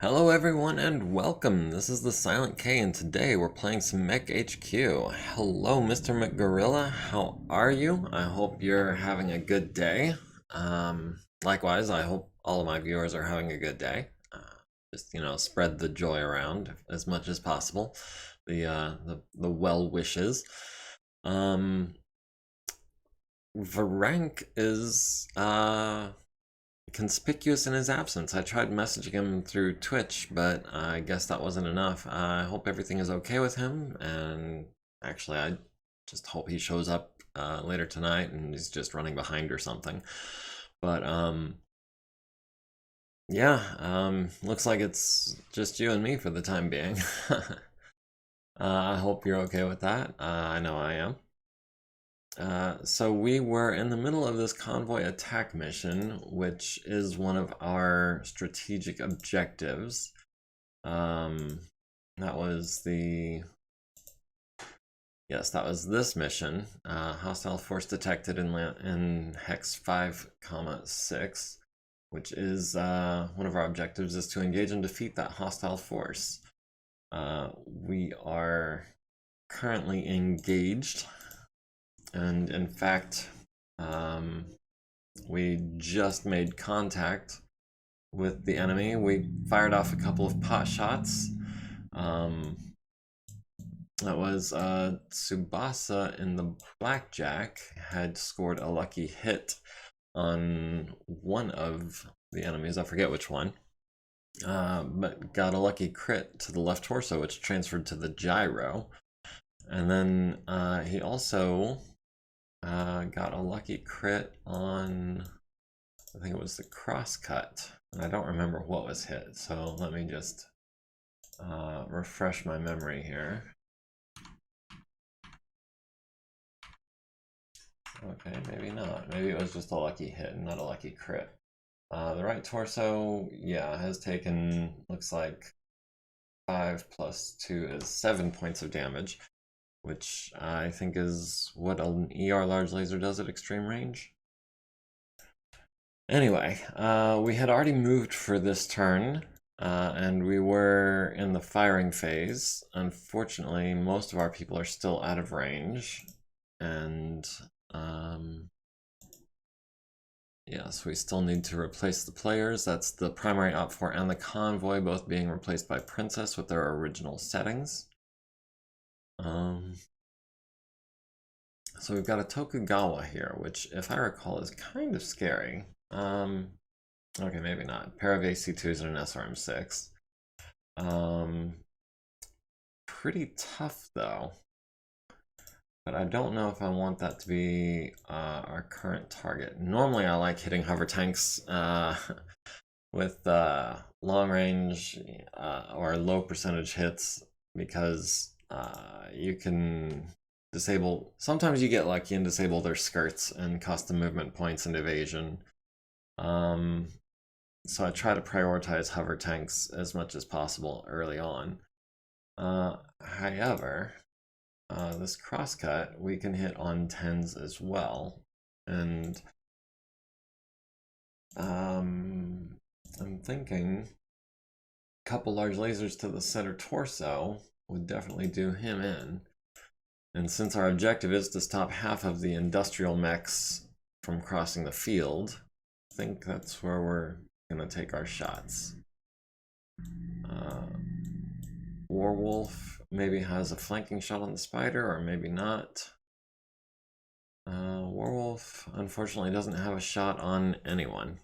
Hello everyone and welcome. This is the Silent K and today we're playing some MekHQ. Hello Mr. McGorilla, how are you? I hope you're having a good day. Likewise, I hope all of my viewers are having a good day. Just, spread the joy around as much as possible. The well wishes. Varank is conspicuous in his absence. I tried messaging him through Twitch, but I guess that wasn't enough. I hope everything is okay with him, and actually, I just hope he shows up later tonight and he's just running behind or something. But, yeah, looks like it's just you and me for the time being. I hope you're okay with that. I know I am. So we were in the middle of this convoy attack mission, which is one of our strategic objectives. That was yes, that was this mission. Hostile force detected in hex 5,6, which is one of our objectives is to engage and defeat that hostile force. We are currently engaged. And in fact, we just made contact with the enemy. We fired off a couple of pot shots. That was Tsubasa in the blackjack had scored a lucky hit on one of the enemies. I forget which one. But got a lucky crit to the left torso, which transferred to the gyro. And then he also got a lucky crit on, I think it was the crosscut, and I don't remember what was hit, so let me just refresh my memory here. Okay, maybe not. Maybe it was just a lucky hit and not a lucky crit. The right torso, yeah, has taken, looks like 5 plus 2 is 7 points of damage, which I think is what an ER large laser does at extreme range. Anyway, we had already moved for this turn, and we were in the firing phase. Unfortunately, most of our people are still out of range, and yes, we still need to replace the players. That's the primary op4 and the convoy, both being replaced by Princess with their original settings. So we've got a Tokugawa here, which, if I recall, is kind of scary. Okay, maybe not. Pair of AC2s and an SRM6. Pretty tough, though. But I don't know if I want that to be our current target. Normally, I like hitting hover tanks with long range or low percentage hits because you can disable. Sometimes you get lucky and disable their skirts and cost them movement points and evasion. So I try to prioritize hover tanks as much as possible early on. However, this crosscut we can hit on 10s as well, and I'm thinking a couple large lasers to the center torso would definitely do him in. And since our objective is to stop half of the industrial mechs from crossing the field, I think that's where we're gonna take our shots. Warwolf maybe has a flanking shot on the spider, or maybe not. Warwolf unfortunately doesn't have a shot on anyone.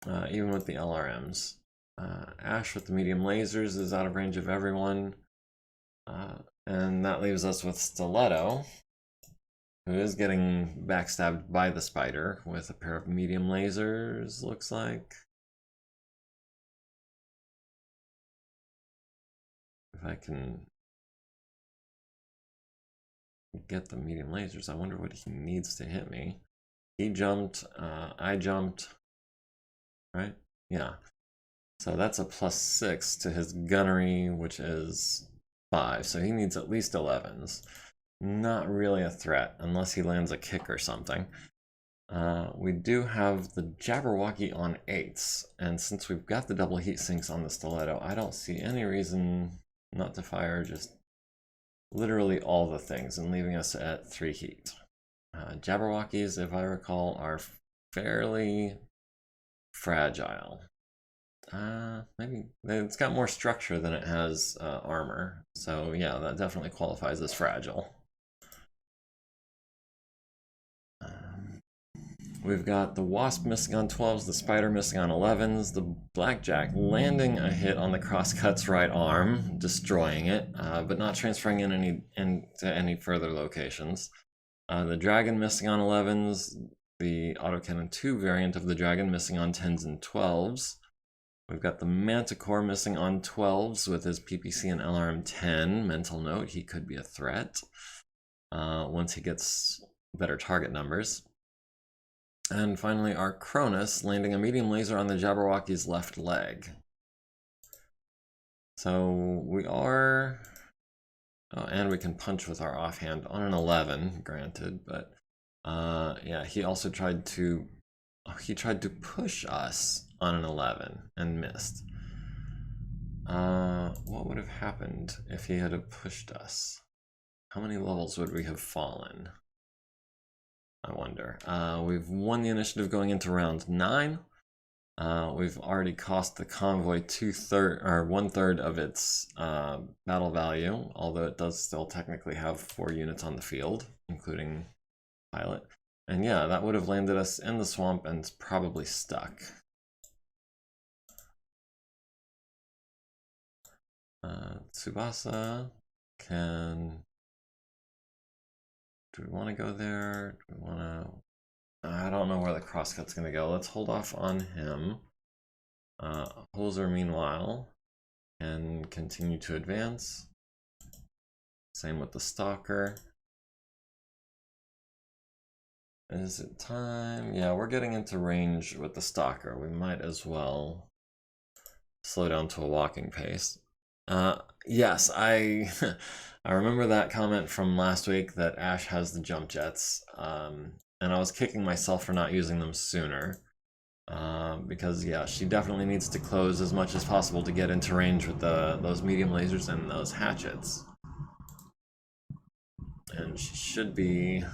Even with the LRMs. Ash with the medium lasers is out of range of everyone. And that leaves us with Stiletto, who is getting backstabbed by the spider with a pair of medium lasers, looks like. If I can get the medium lasers, I wonder what he needs to hit me. He jumped, I jumped, right? Yeah. So that's a +6 to his gunnery, which is 5. So he needs at least 11s. Not really a threat, unless he lands a kick or something. We do have the Jabberwocky on 8s, and since we've got the double heat sinks on the stiletto, I don't see any reason not to fire just literally all the things and leaving us at 3 heat. Jabberwockies, if I recall, are fairly fragile. Maybe it's got more structure than it has armor, so yeah, that definitely qualifies as fragile. We've got the Wasp missing on 12s, the Spider missing on 11s, the Blackjack landing a hit on the Crosscut's right arm, destroying it, but not transferring into any further locations. The Dragon missing on 11s, the Autocannon 2 variant of the Dragon missing on 10s and 12s. We've got the Manticore missing on 12s with his PPC and LRM 10. Mental note, he could be a threat once he gets better target numbers. And finally, our Cronus landing a medium laser on the Jabberwocky's left leg. So we are... Oh, and we can punch with our offhand on an 11, granted, but yeah, he also tried to... Oh, he tried to push us on an 11 and missed. What would have happened if he had pushed us? How many levels would we have fallen? I wonder. We've won the initiative going into round 9. We've already cost the convoy 1/3 of its battle value, although it does still technically have 4 units on the field, including pilot. And yeah, that would have landed us in the swamp and probably stuck. Tsubasa can... Do we want to go there? Do we want to... I don't know where the crosscut's going to go. Let's hold off on him. Holzer, meanwhile, can continue to advance. Same with the Stalker. Is it time? Yeah, we're getting into range with the Stalker. We might as well slow down to a walking pace. Yes, I remember that comment from last week that Ash has the jump jets, and I was kicking myself for not using them sooner, because yeah, she definitely needs to close as much as possible to get into range with those medium lasers and those hatchets. And she should be,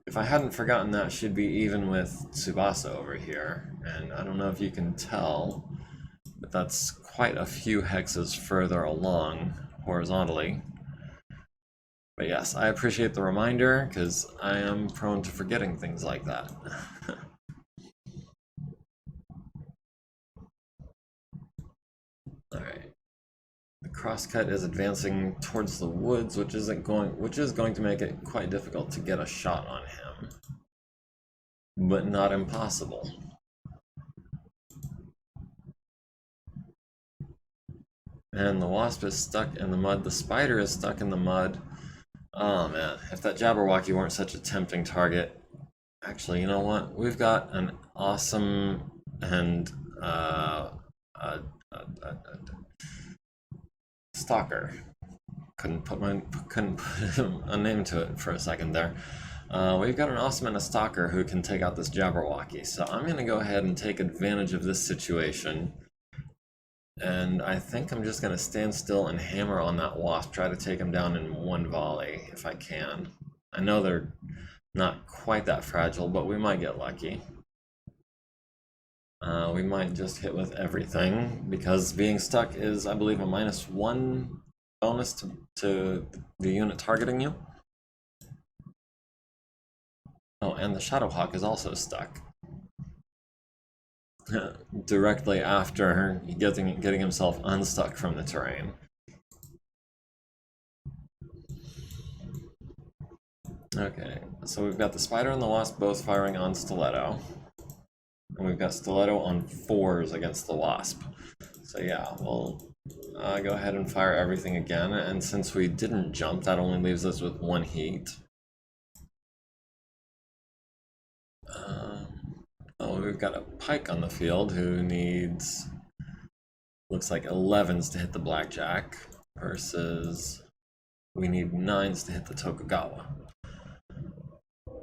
if I hadn't forgotten that, she'd be even with Tsubasa over here, and I don't know if you can tell, but that's quite a few hexes further along horizontally. But yes, I appreciate the reminder, because I am prone to forgetting things like that. Alright. The crosscut is advancing towards the woods, which is going to make it quite difficult to get a shot on him. But not impossible. And the Wasp is stuck in the mud, the Spider is stuck in the mud. Oh man, if that Jabberwocky weren't such a tempting target. Actually, you know what? We've got an awesome and Stalker. Couldn't put a name to it for a second there. We've got an awesome and a Stalker who can take out this Jabberwocky. So I'm gonna go ahead and take advantage of this situation. And I think I'm just going to stand still and hammer on that Wasp, try to take him down in one volley, if I can. I know they're not quite that fragile, but we might get lucky. We might just hit with everything, because being stuck is, I believe, a -1 bonus to the unit targeting you. Oh, and the Shadowhawk is also stuck. Directly after getting himself unstuck from the terrain. Okay, so we've got the Spider and the Wasp both firing on Stiletto. And we've got Stiletto on 4s against the Wasp. So yeah, we'll go ahead and fire everything again, and since we didn't jump, that only leaves us with 1 heat. Oh, we've got a Pike on the field who needs, looks like 11s to hit the Blackjack, versus we need 9s to hit the Tokugawa.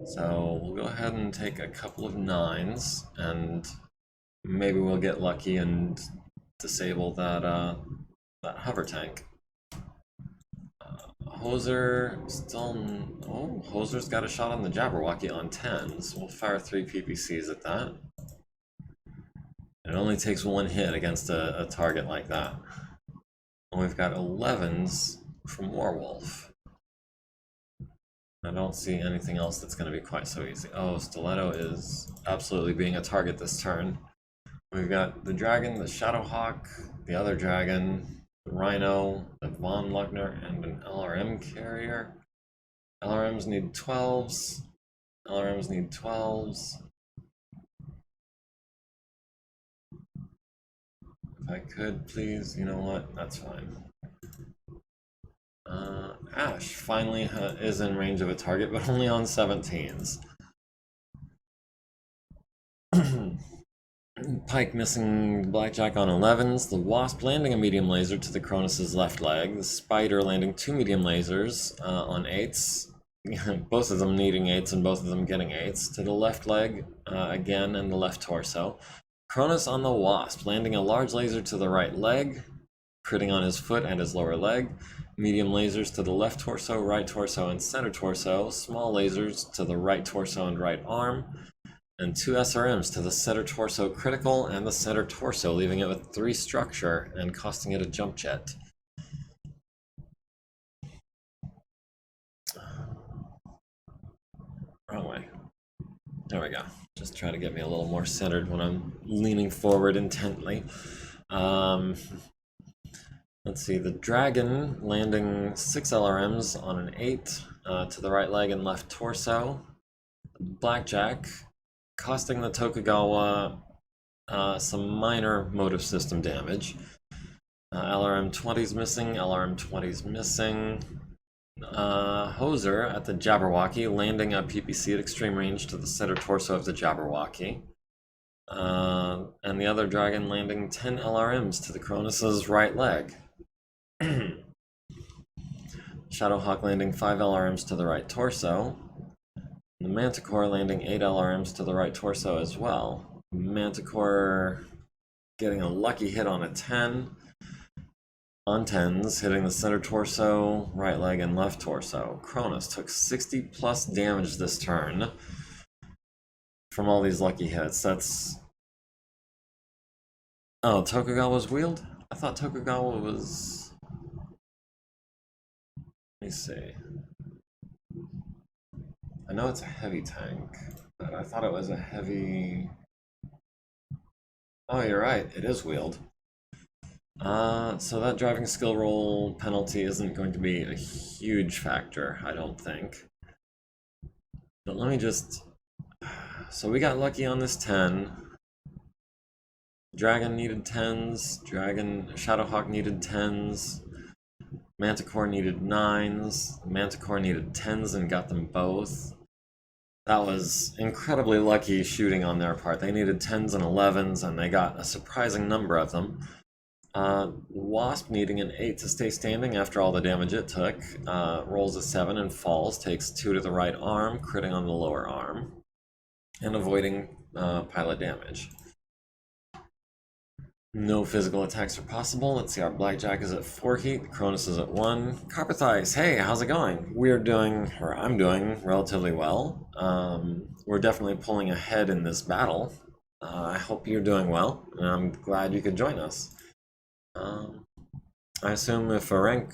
So we'll go ahead and take a couple of 9s, and maybe we'll get lucky and disable that hover tank. Hoser still... Oh, Hoser's got a shot on the Jabberwocky on 10s. We'll fire 3 PPCs at that. It only takes 1 hit against a target like that. And we've got 11s from Werewolf. I don't see anything else that's going to be quite so easy. Oh, Stiletto is absolutely being a target this turn. We've got the Dragon, the Shadowhawk, the other Dragon, the Rhino, the Von Luckner, and an LRM carrier. LRMs need 12s. LRMs need 12s. If I could, please, you know what? That's fine. Ash finally is in range of a target, but only on 17s. Pike missing Blackjack on 11s. The Wasp landing a medium laser to the Cronus's left leg. The Spider landing 2 medium lasers on 8s. Both of them needing 8s and both of them getting 8s. To the left leg again and the left torso. Cronus on the Wasp, landing a large laser to the right leg, critting on his foot and his lower leg. Medium lasers to the left torso, right torso, and center torso. Small lasers to the right torso and right arm. And 2 SRMs to the center torso critical and the center torso, leaving it with 3 structure and costing it a jump jet. Wrong way. There we go. Just try to get me a little more centered when I'm leaning forward intently. Let's see, the Dragon landing 6 LRMs on an 8 to the right leg and left torso. Blackjack costing the Tokugawa some minor motive system damage. LRM 20's missing, LRM 20's missing. Hoser at the Jabberwocky, landing a PPC at extreme range to the center torso of the Jabberwocky. And the other Dragon landing 10 LRMs to the Cronus's right leg. Shadowhawk landing 5 LRMs to the right torso. The Manticore landing 8 LRMs to the right torso as well. Manticore getting a lucky hit on a 10. On 10s, hitting the center torso, right leg, and left torso. Cronus took 60 plus damage this turn from all these lucky hits. That's... Oh, Tokugawa's wheeled? I thought Tokugawa was... Let me see. I know it's a heavy tank, but I thought it was a heavy... Oh, you're right, it is wheeled. So that driving skill roll penalty isn't going to be a huge factor, I don't think. But let me just... So we got lucky on this 10. Dragon needed 10s. Shadowhawk needed 10s. Manticore needed 9s. Manticore needed 10s and got them both. That was incredibly lucky shooting on their part. They needed 10s and 11s, and they got a surprising number of them. Wasp needing an 8 to stay standing after all the damage it took. Rolls a 7 and falls, takes 2 to the right arm, critting on the lower arm, and avoiding pilot damage. No physical attacks are possible. Let's see, our Blackjack is at 4 heat, Cronus is at 1. Carpathize, hey, how's it going? I'm doing relatively well. We're definitely pulling ahead in this battle. I hope you're doing well, and I'm glad you could join us. I assume if Ferenc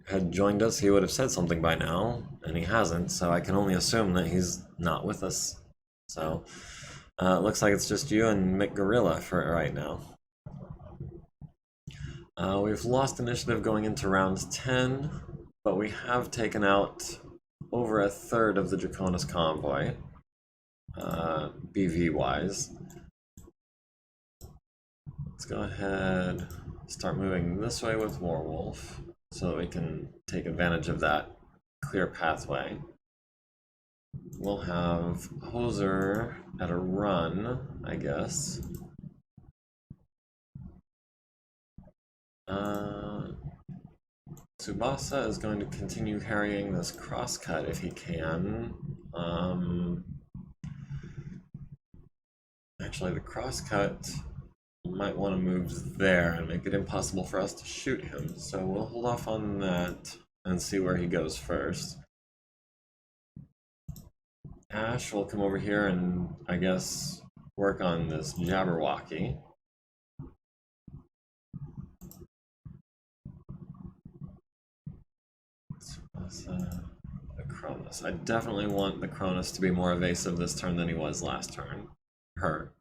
had joined us, he would have said something by now, and he hasn't, so I can only assume that he's not with us. So, it looks like it's just you and MekGorilla for right now. We've lost initiative going into round 10, but we have taken out over a third of the Draconis convoy, BV-wise. Let's go ahead, start moving this way with Werewolf, so that we can take advantage of that clear pathway. We'll have Hoser at a run, I guess. Tsubasa is going to continue carrying this crosscut if he can. Actually, the crosscut might want to move there and make it impossible for us to shoot him. So we'll hold off on that and see where he goes first. Ash will come over here and, I guess, work on this Jabberwocky. The Cronus. I definitely want the Cronus to be more evasive this turn than he was last turn.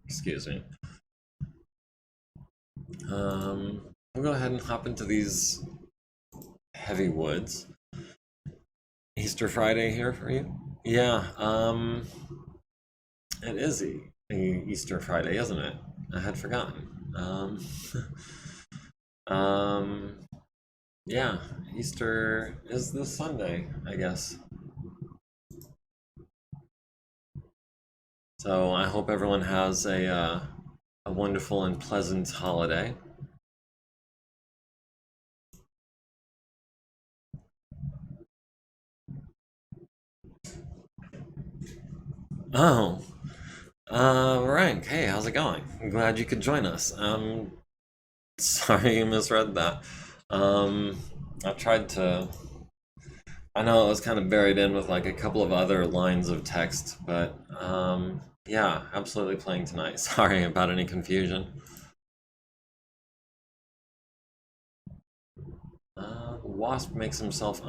Excuse me. We'll go ahead and hop into these heavy woods. Easter Friday here for you? Yeah, it is Easter Friday, isn't it? I had forgotten. Yeah, Easter is this Sunday, I guess. So I hope everyone has a wonderful and pleasant holiday. Oh, Rank, hey, how's it going? I'm glad you could join us. Sorry you misread that. I tried to. I know it was kind of buried in with like a couple of other lines of text, but yeah, absolutely playing tonight. Sorry about any confusion. Wasp makes himself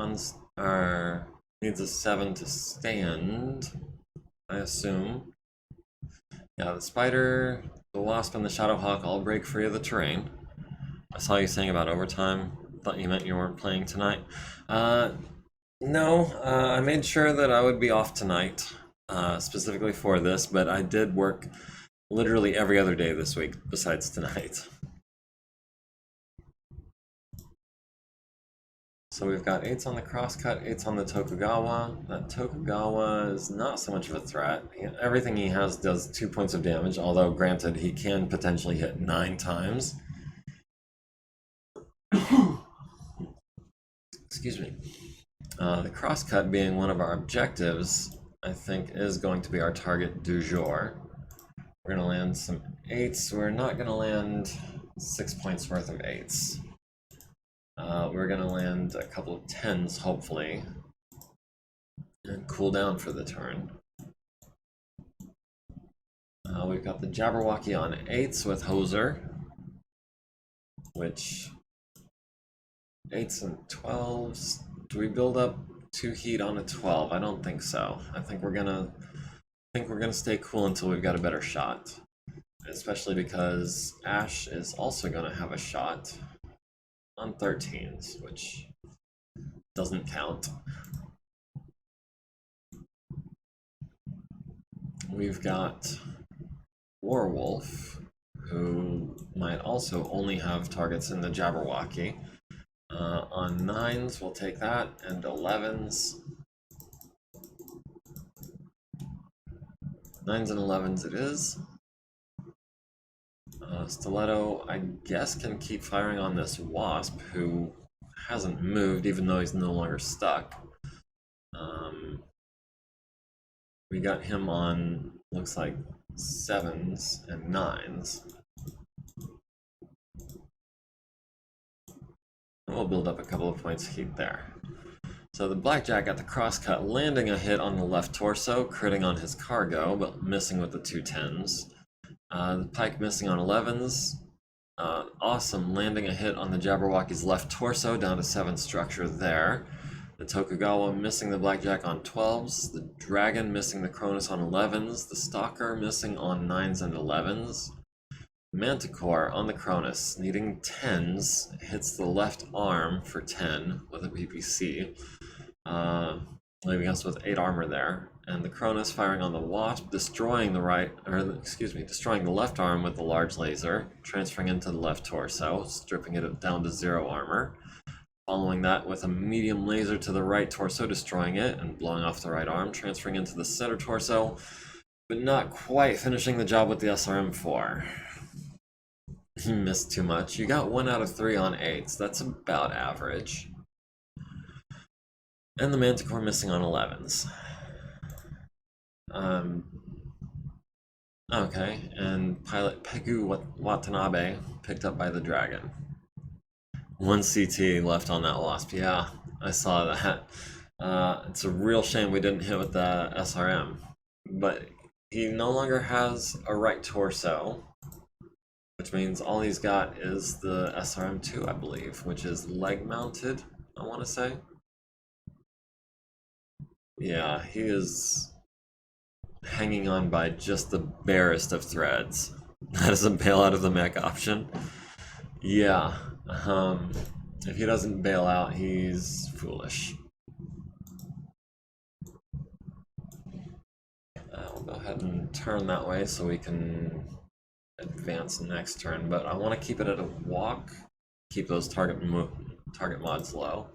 needs a 7 to stand, I assume. Yeah, the spider, the wasp, and the shadowhawk all break free of the terrain. I saw you saying about overtime. Thought you meant you weren't playing tonight. No, I made sure that I would be off tonight, specifically for this, but I did work literally every other day this week besides tonight. So we've got 8s on the crosscut, 8s on the Tokugawa. That Tokugawa is not so much of a threat. Everything he has does 2 points of damage, although granted he can potentially hit 9 times. Excuse me. The crosscut being one of our objectives, I think is going to be our target du jour. We're going to land some 8s. We're not going to land 6 points worth of 8s. We're going to land a couple of 10s, hopefully, and cool down for the turn. We've got the Jabberwocky on 8s with Hoser, which 8s and 12s. Do we build up 2 heat on a 12? I don't think so. I think we're gonna stay cool until we've got a better shot, especially because Ash is also gonna have a shot on 13s, which doesn't count. We've got Warwolf, who might also only have targets in the Jabberwocky. On 9s, we'll take that, and 11s. 9s and 11s it is. Stiletto, I guess, can keep firing on this Wasp, who hasn't moved, even though he's no longer stuck. We got him on, looks like, 7s and 9s. And we'll build up a couple of points of heat there. So the Blackjack got the crosscut, landing a hit on the left torso, critting on his cargo, but missing with the 2 10s. The Pike missing on 11s. Awesome, landing a hit on the Jabberwocky's left torso, down to 7 structure there. The Tokugawa missing the Blackjack on 12s. The Dragon missing the Cronus on 11s. The Stalker missing on 9s and 11s. Manticore on the Cronus, needing 10s, hits the left arm for 10 with a PPC, leaving us with 8 armor there. And the Cronus firing on the Wasp, destroying the left arm with the large laser, transferring into the left torso, stripping it down to 0 armor. Following that with a medium laser to the right torso, destroying it and blowing off the right arm, transferring into the center torso, but not quite finishing the job with the SRM-4. He missed too much. You got 1 out of 3 on 8s. That's about average. And the Manticore missing on 11s. Okay, and pilot Pegu Watanabe picked up by the Dragon. 1 CT left on that Wasp. Yeah, I saw that. It's a real shame we didn't hit with the SRM. But he no longer has a right torso, which means all he's got is the SRM2, I believe, which is leg mounted, I want to say. Yeah, he is hanging on by just the barest of threads. That is a bailout of the mech option. Yeah, if he doesn't bail out, he's foolish. We'll go ahead and turn that way so we can advance next turn, but I want to keep it at a walk, keep those target mods low.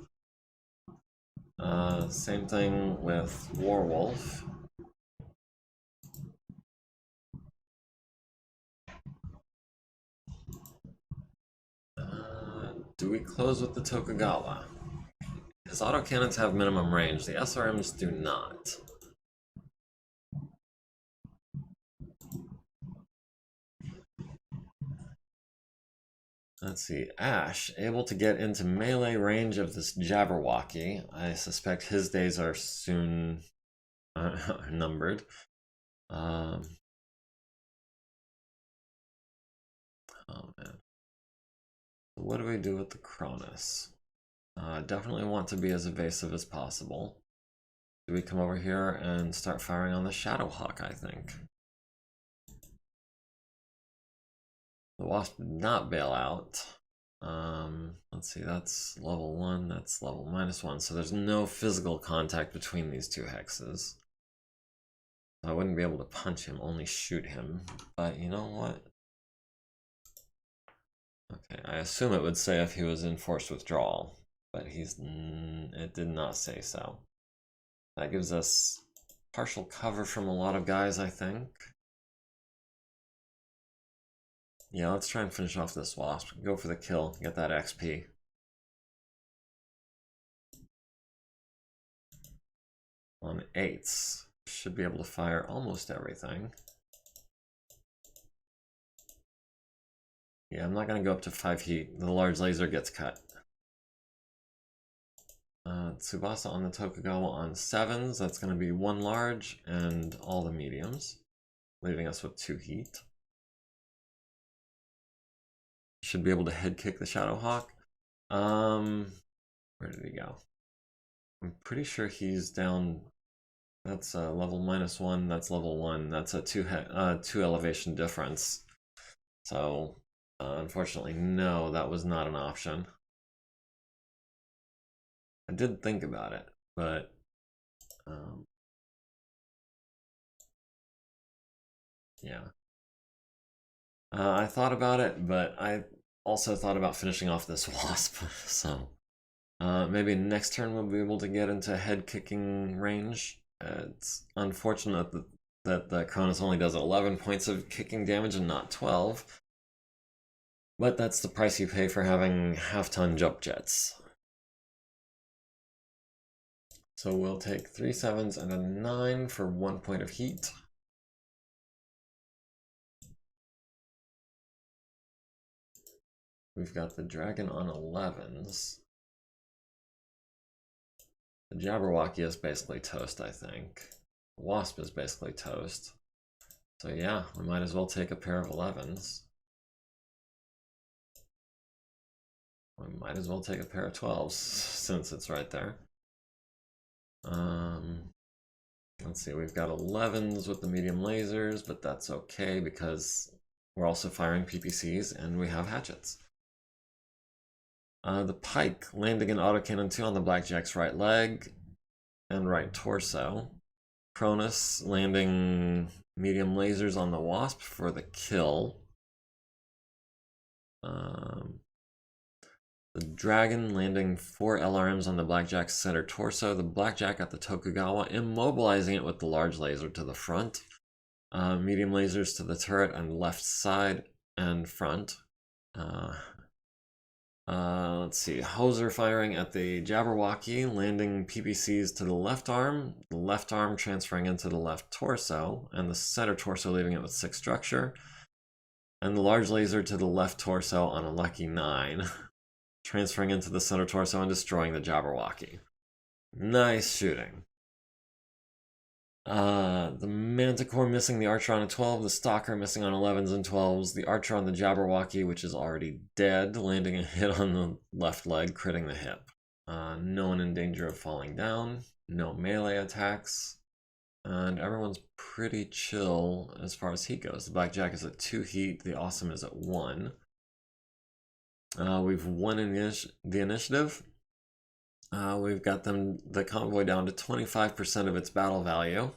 Same thing with Warwolf. Do we close with the Tokugawa? His autocannons have minimum range, the SRMs do not. Let's see, Ash, able to get into melee range of this Jabberwocky. I suspect his days are soon numbered. Oh man. What do we do with the Cronus? Definitely want to be as evasive as possible. Do we come over here and start firing on the Shadowhawk, I think? The Wasp did not bail out. Let's see, that's level 1, that's level -1, so there's no physical contact between these two hexes. I wouldn't be able to punch him, only shoot him. But you know what? Okay, I assume it would say if he was in forced withdrawal, but it did not say so. That gives us partial cover from a lot of guys, I think. Yeah, let's try and finish off this Wasp. Go for the kill, get that XP. On 8s, should be able to fire almost everything. Yeah, I'm not going to go up to 5 heat. The large laser gets cut. Tsubasa on the Tokugawa on 7s. That's going to be 1 large and all the mediums, leaving us with 2 heat. Should be able to head kick the Shadowhawk. Where did he go? I'm pretty sure he's down. That's level -1. That's level 1. That's a 2 elevation difference. So unfortunately, no, that was not an option. I did think about it, but yeah. I thought about it, but I also thought about finishing off this Wasp, so maybe next turn we'll be able to get into head kicking range. It's unfortunate that the Cronus only does 11 points of kicking damage and not 12, but that's the price you pay for having half-ton jump jets. So we'll take 3 7s and a 9 for 1 point of heat. We've got the Dragon on 11s. The Jabberwocky is basically toast, I think. The Wasp is basically toast. So yeah, we might as well take a pair of 11s. We might as well take a pair of 12s, since it's right there. Let's see, we've got 11s with the medium lasers, but that's okay because we're also firing PPCs and we have hatchets. The Pike landing an autocannon 2 on the Blackjack's right leg and right torso. Cronus landing medium lasers on the Wasp for the kill. The Dragon landing 4 LRMs on the Blackjack's center torso. The Blackjack at the Tokugawa, immobilizing it with the large laser to the front. Medium lasers to the turret and left side and front. Let's see, Hoser firing at the Jabberwocky, landing PPCs to the left arm transferring into the left torso, and the center torso leaving it with 6 structure, and the large laser to the left torso on a lucky 9, transferring into the center torso and destroying the Jabberwocky. Nice shooting. The Manticore missing the Archer on a 12, the Stalker missing on 11s and 12s, the Archer on the Jabberwocky, which is already dead, landing a hit on the left leg, critting the hip. No one in danger of falling down, no melee attacks, and everyone's pretty chill as far as heat goes. The Blackjack is at 2 heat, the Awesome is at 1. We've won the initiative. We've got the convoy down to 25% of its battle value,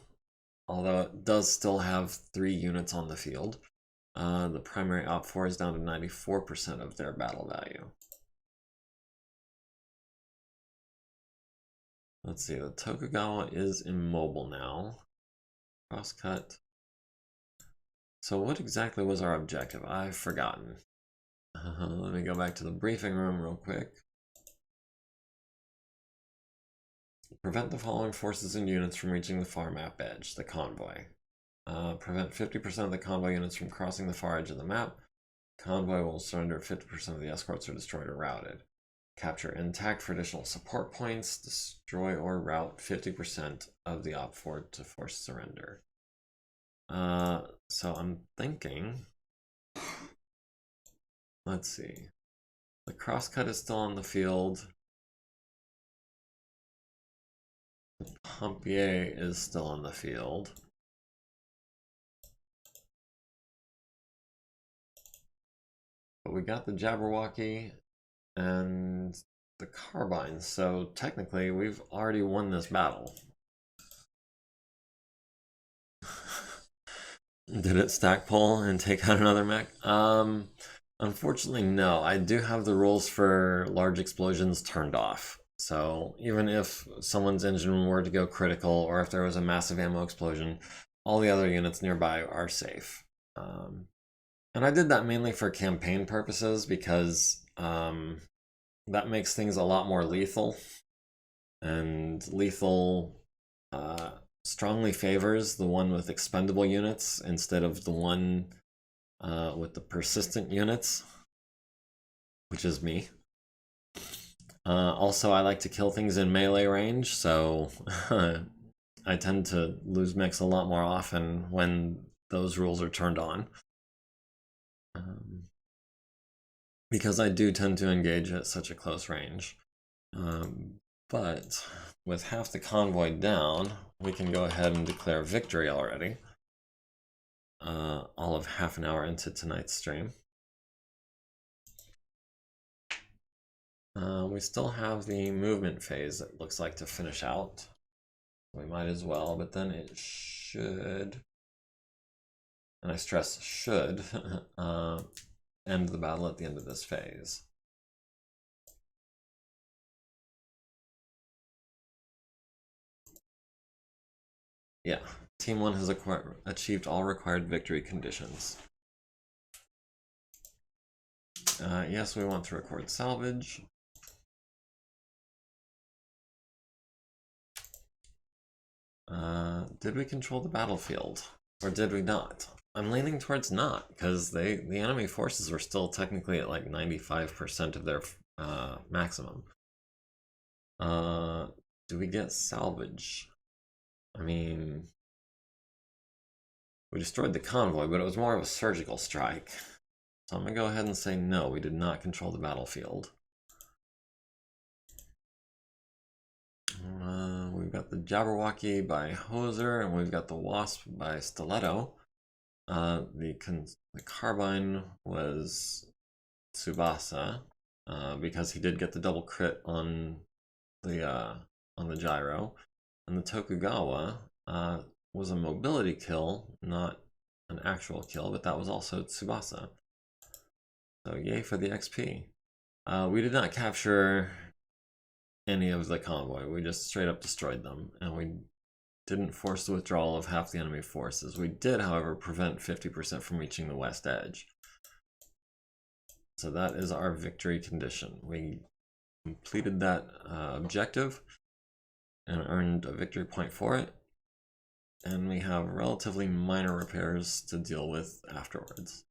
although it does still have 3 units on the field. The primary op4 is down to 94% of their battle value. Let's see, the Tokugawa is immobile now. Crosscut. So what exactly was our objective? I've forgotten. Let me go back to the briefing room real quick. Prevent the following forces and units from reaching the far map edge, the convoy. Prevent 50% of the convoy units from crossing the far edge of the map. Convoy will surrender if 50% of the escorts are destroyed or routed. Capture intact for additional support points. Destroy or rout 50% of the op4 to force surrender. So I'm thinking, let's see. The crosscut is still on the field. The Pompier is still on the field. But we got the Jabberwocky and the Carbine, so technically we've already won this battle. Did it stack pull and take out another mech? Unfortunately, no. I do have the rules for large explosions turned off. So even if someone's engine were to go critical, or if there was a massive ammo explosion, all the other units nearby are safe. And I did that mainly for campaign purposes because that makes things a lot more lethal. And lethal strongly favors the one with expendable units instead of the one with the persistent units, which is me. Also, I like to kill things in melee range, so I tend to lose mechs a lot more often when those rules are turned on. Because I do tend to engage at such a close range. But with half the convoy down, we can go ahead and declare victory already. All of half an hour into tonight's stream. We still have the movement phase, it looks like, to finish out. We might as well, but then it should, and I stress should, end the battle at the end of this phase. Yeah, Team 1 has achieved all required victory conditions. Yes, we want to record salvage. Did we control the battlefield, or did we not? I'm leaning towards not, because the enemy forces were still technically at like 95% of their maximum. Do we get salvage? I mean, we destroyed the convoy, but it was more of a surgical strike. So I'm gonna go ahead and say no, we did not control the battlefield. We've got the Jabberwocky by Hoser, and we've got the Wasp by Stiletto. The Carbine was Tsubasa, because he did get the double crit on the gyro, and the Tokugawa was a mobility kill, not an actual kill, but that was also Tsubasa. So yay for the XP. We did not capture any of the convoy, we just straight up destroyed them, and we didn't force the withdrawal of half the enemy forces. We did, however, prevent 50% from reaching the west edge. So that is our victory condition. We completed that objective and earned a victory point for it. And we have relatively minor repairs to deal with afterwards.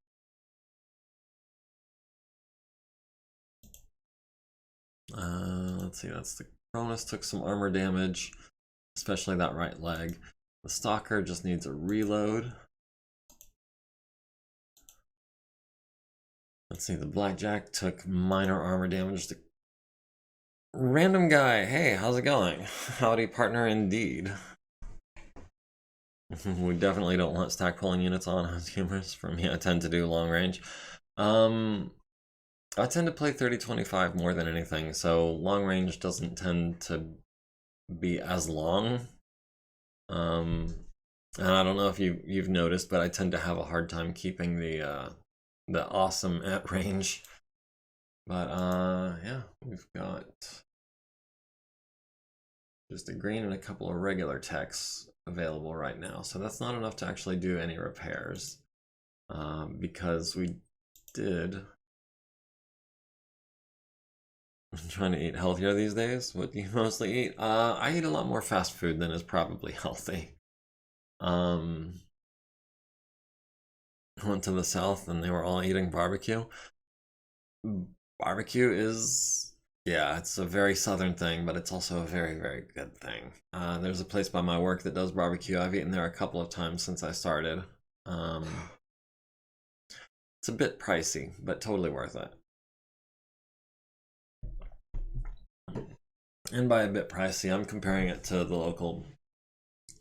Let's see, that's the Cronus took some armor damage, especially that right leg. The Stalker just needs a reload. Let's see, the Blackjack took minor armor damage. The random guy, hey, how's it going? Howdy, partner, indeed. We definitely don't want stack pulling units on as humors. For me, I tend to do long range. I tend to play 30-25 more than anything, so long range doesn't tend to be as long. And I don't know if you've noticed, but I tend to have a hard time keeping the awesome at range. But yeah, we've got just a green and a couple of regular techs available right now, so that's not enough to actually do any repairs, because we did. I'm trying to eat healthier these days. What do you mostly eat? I eat a lot more fast food than is probably healthy. I went to the South and they were all eating barbecue. Barbecue is, yeah, it's a very Southern thing, but it's also a very, very good thing. There's a place by my work that does barbecue. I've eaten there a couple of times since I started. It's a bit pricey, but totally worth it. And by a bit pricey, I'm comparing it to the local,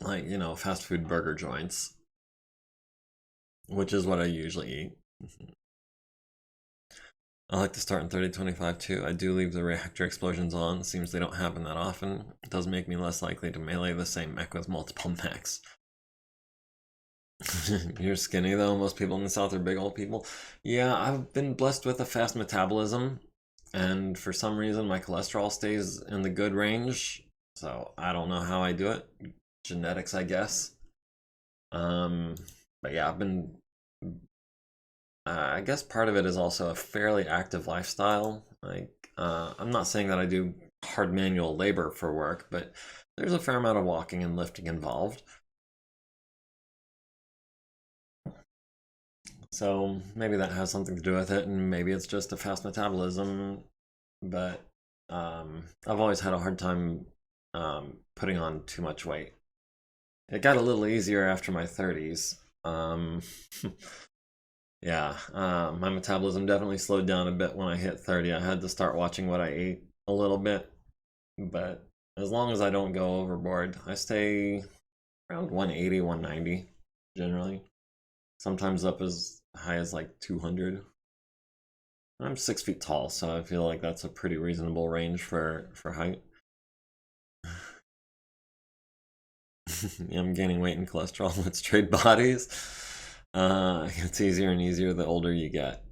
like, you know, fast food burger joints, which is what I usually eat. I like to start in 30-25 too. I do leave the reactor explosions on. Seems they don't happen that often. It does make me less likely to melee the same mech with multiple mechs. You're skinny though. Most people in the South are big old people. Yeah, I've been blessed with a fast metabolism, and for some reason my cholesterol stays in the good range. So I don't know how I do it. Genetics, I guess. But yeah, I've been. I guess part of it is also a fairly active lifestyle. Like, I'm not saying that I do hard manual labor for work, but there's a fair amount of walking and lifting involved. So maybe that has something to do with it, and maybe it's just a fast metabolism. But I've always had a hard time putting on too much weight. It got a little easier after my 30s. Yeah, my metabolism definitely slowed down a bit when I hit 30. I had to start watching what I ate a little bit, but as long as I don't go overboard, I stay around 180, 190 generally. Sometimes up as high as like 200. I'm 6 feet tall, so I feel like that's a pretty reasonable range for height. I'm gaining weight and cholesterol. Let's trade bodies. It's easier and easier the older you get.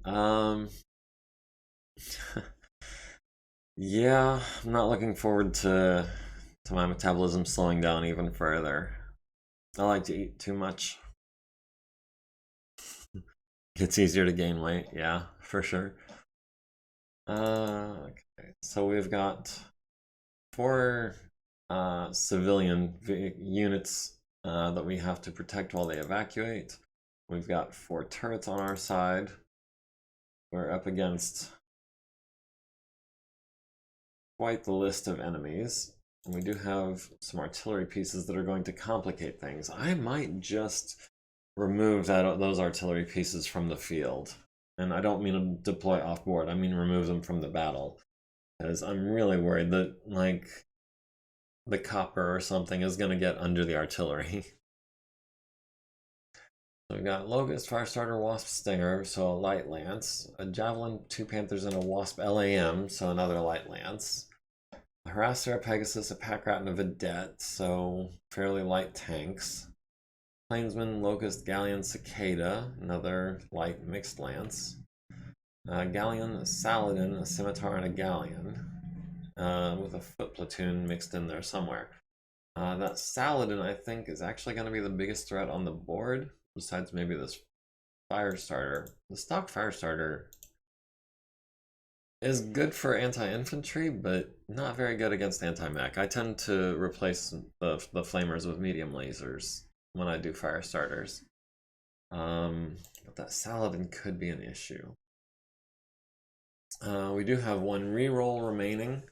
Yeah, I'm not looking forward to my metabolism slowing down even further. I like to eat too much. It's easier to gain weight, yeah, for sure. Okay, so we've got 4 civilian units that we have to protect while they evacuate. We've got 4 turrets on our side. We're up against quite the list of enemies. And we do have some artillery pieces that are going to complicate things. I might just remove those artillery pieces from the field. And I don't mean to deploy off board, I mean remove them from the battle. Because I'm really worried that, like, the copper or something is going to get under the artillery. So we got Locust, Firestarter, Wasp, Stinger, so a light lance, a Javelin, 2 Panthers, and a Wasp LAM, so another light lance. A Harasser, a Pegasus, a Pack Rat, and a Vedette, so fairly light tanks. Plainsman, Locust, Galleon, Cicada, another light mixed lance. Galleon, a Saladin, a Scimitar, and a Galleon, with a foot platoon mixed in there somewhere. That Saladin, I think, is actually going to be the biggest threat on the board, besides maybe this Firestarter. The stock Firestarter is good for anti-infantry, but not very good against anti-mech. I tend to replace the flamers with medium lasers when I do fire starters. But that Saladin could be an issue. We do have one reroll remaining.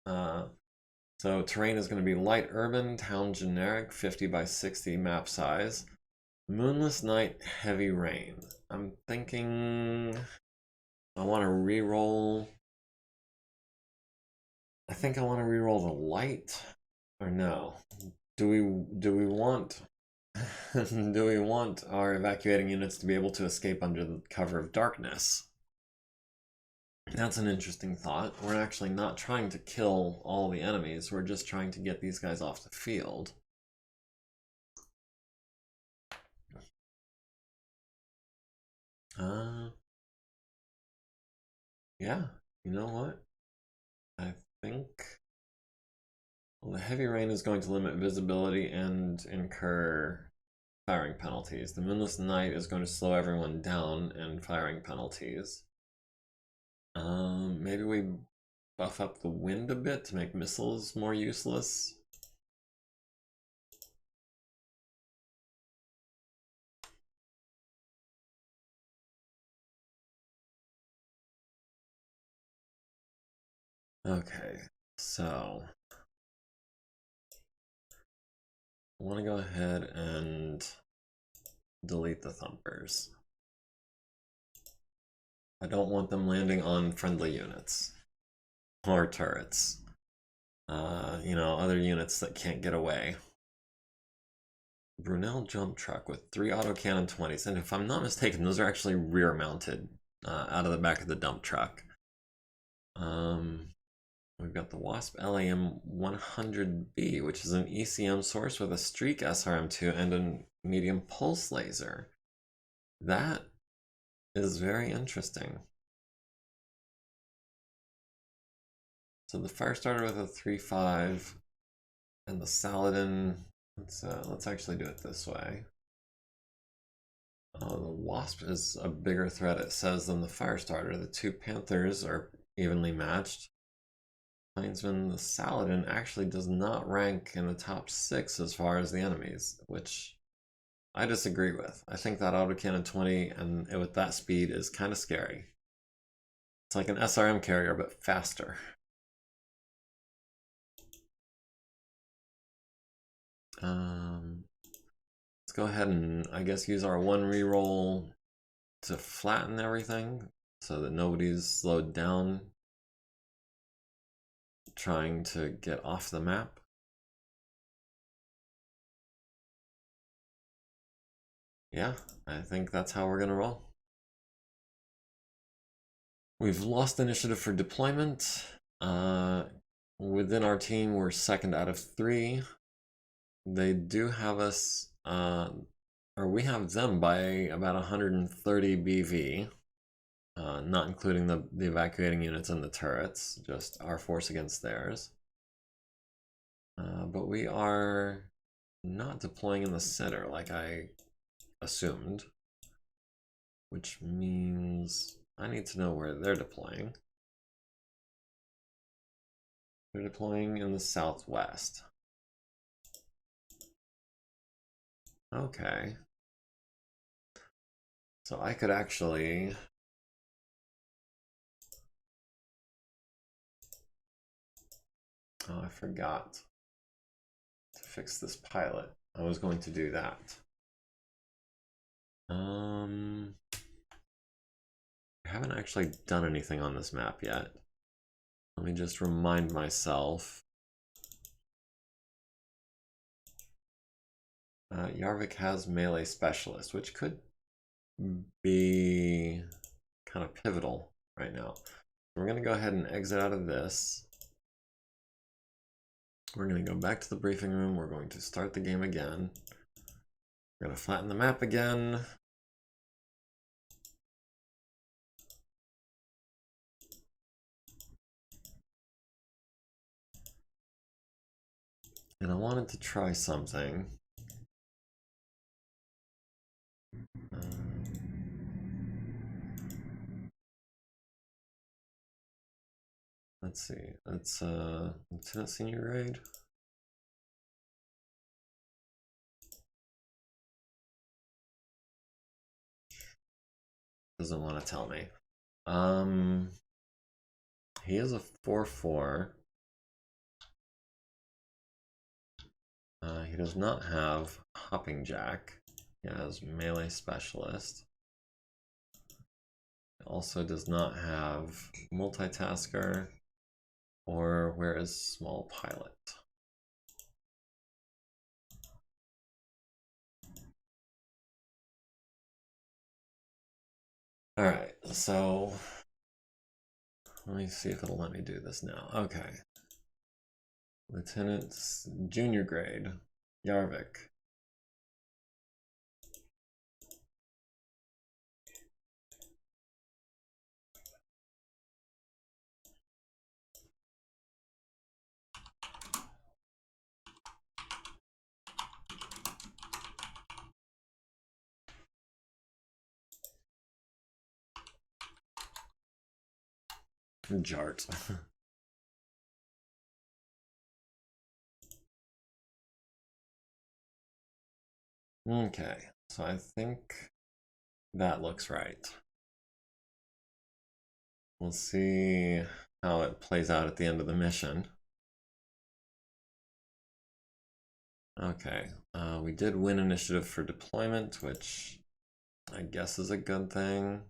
So terrain is going to be light urban, town generic, 50 by 60 map size. Moonless night, heavy rain. I'm thinking I want to reroll. I think I want to reroll the light, or no? Do we want do we want our evacuating units to be able to escape under the cover of darkness? That's an interesting thought. We're actually not trying to kill all the enemies. We're just trying to get these guys off the field. Yeah, you know what? I think well, the heavy rain is going to limit visibility and incur firing penalties. The moonless night is going to slow everyone down and firing penalties. Maybe we buff up the wind a bit to make missiles more useless. Okay, so I want to go ahead and delete the thumpers. I don't want them landing on friendly units or turrets. You know, other units that can't get away. Brunel jump truck with 3 autocannon 20s, and if I'm not mistaken, those are actually rear mounted out of the back of the dump truck. We've got the Wasp LAM 100B, which is an ECM source with a Streak SRM2 and a medium pulse laser. That is very interesting. So the Firestarter with a 3.5 and the Saladin. Let's actually do it this way. The Wasp is a bigger threat, it says, than the Firestarter. The two Panthers are evenly matched. Plainsman, the Saladin actually does not rank in the top 6 as far as the enemies, which I disagree with. I think that autocannon 20 and with that speed is kind of scary. It's like an SRM carrier, but faster. Let's go ahead and, I guess, use our one reroll to flatten everything so that nobody's slowed down trying to get off the map. Yeah, I think that's how we're gonna roll. We've lost initiative for deployment. Within our team, we're 2nd out of 3. They do have us, or we have them by about 130 BV, not including the evacuating units and the turrets, just our force against theirs. But we are not deploying in the center like I assumed, which means I need to know where they're deploying. They're deploying in the southwest. Okay. So I could actually oh, I forgot to fix this pilot. I was going to do that. I haven't actually done anything on this map yet. Let me just remind myself. Yarvik has melee specialist, which could be kind of pivotal right now. We're going to go ahead and exit out of this. We're going to go back to the briefing room. We're going to start the game again. We're going to flatten the map again. And I wanted to try something. Let's see. It's Lieutenant Senior grade. Doesn't want to tell me. He is a 4/4. He does not have Hopping Jack. He has Melee Specialist. He also does not have Multitasker, or where is Small Pilot? Alright, so let me see if it'll let me do this now. Okay. Lieutenant's junior grade, Yarvik. Jart. Okay, so I think that looks right. We'll see how it plays out at the end of the mission. Okay, we did win initiative for deployment, which I guess is a good thing.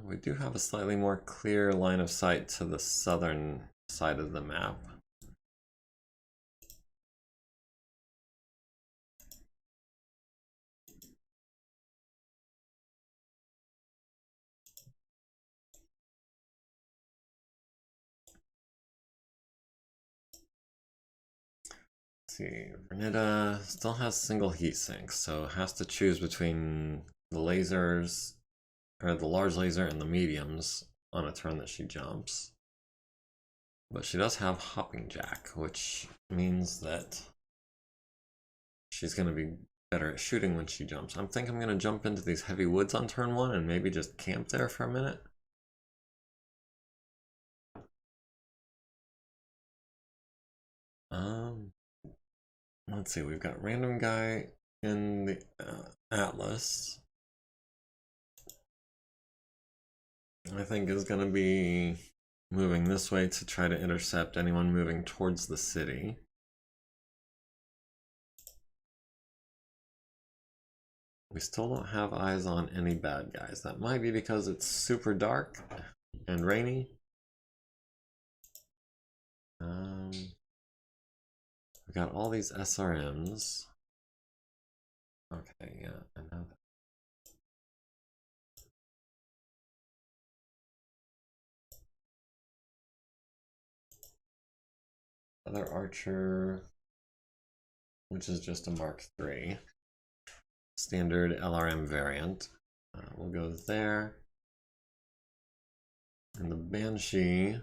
We do have a slightly more clear line of sight to the southern side of the map. Let's see, Renita still has single heat sinks, so has to choose between the lasers, or the large laser and the mediums on a turn that she jumps. But she does have Hopping Jack, which means that she's going to be better at shooting when she jumps. I think I'm going to jump into these heavy woods on turn 1 and maybe just camp there for a minute. Let's see, we've got random guy in the Atlas. I think is going to be moving this way to try to intercept anyone moving towards the city. We still don't have eyes on any bad guys. That might be because it's super dark and rainy. We've got all these SRMs. Okay, yeah, I know that. Other Archer, which is just a Mark III. Standard LRM variant. We'll go there. And the Banshee,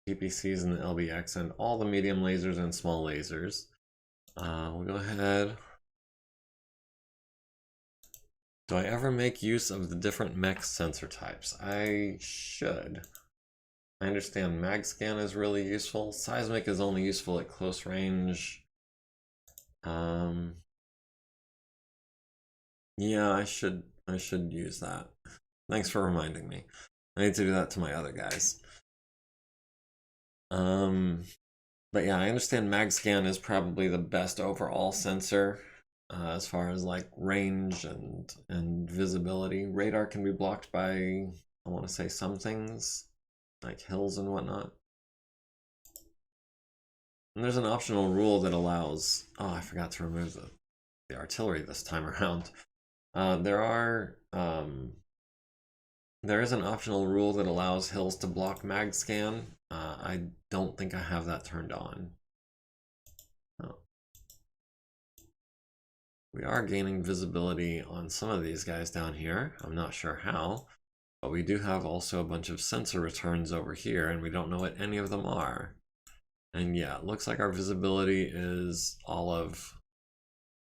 PPCs and the LBX, and all the medium lasers and small lasers. We'll go ahead. Do I ever make use of the different mech sensor types? I should. I understand mag scan is really useful. Seismic is only useful at close range. Yeah, I should use that. Thanks for reminding me. I need to do that to my other guys. But yeah, I understand mag scan is probably the best overall sensor as far as like range and visibility. Radar can be blocked by, I want to say, some things like hills and whatnot. And there's an optional rule that allows, oh, I forgot to remove the artillery this time around. There is an optional rule that allows hills to block mag scan. I don't think I have that turned on. Oh. We are gaining visibility on some of these guys down here. I'm not sure how, but we do have also a bunch of sensor returns over here, and we don't know what any of them are. And yeah, it looks like our visibility is all of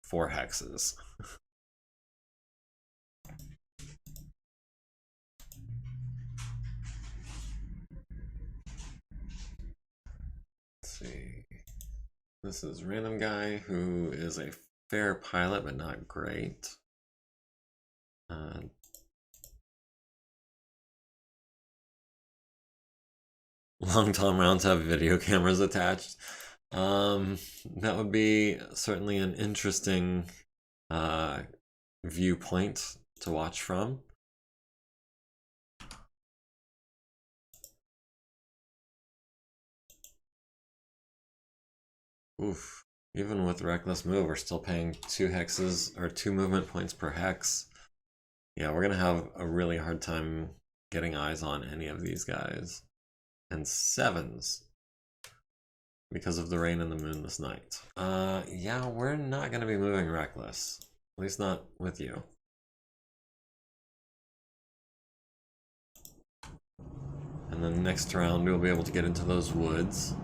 4 hexes. This is random guy who is a fair pilot, but not great. Long Tom rounds have video cameras attached. That would be certainly an interesting viewpoint to watch from. Oof. Even with Reckless Move, we're still paying 2 hexes or 2 movement points per hex. Yeah, we're gonna have a really hard time getting eyes on any of these guys. And 7s because of the rain and the moon this night. Yeah, we're not gonna be moving Reckless. At least not with you. And then next round we'll be able to get into those woods.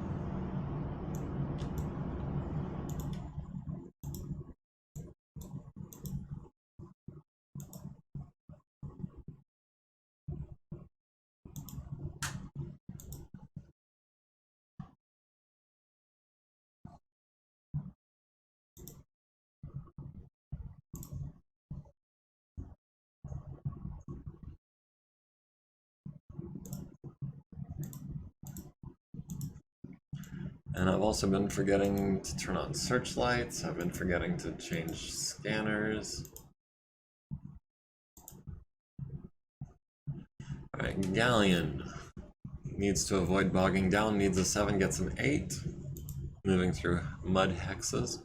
And I've also been forgetting to turn on searchlights. I've been forgetting to change scanners. Alright, Galleon needs to avoid bogging down, needs a 7, gets an 8. Moving through mud hexes.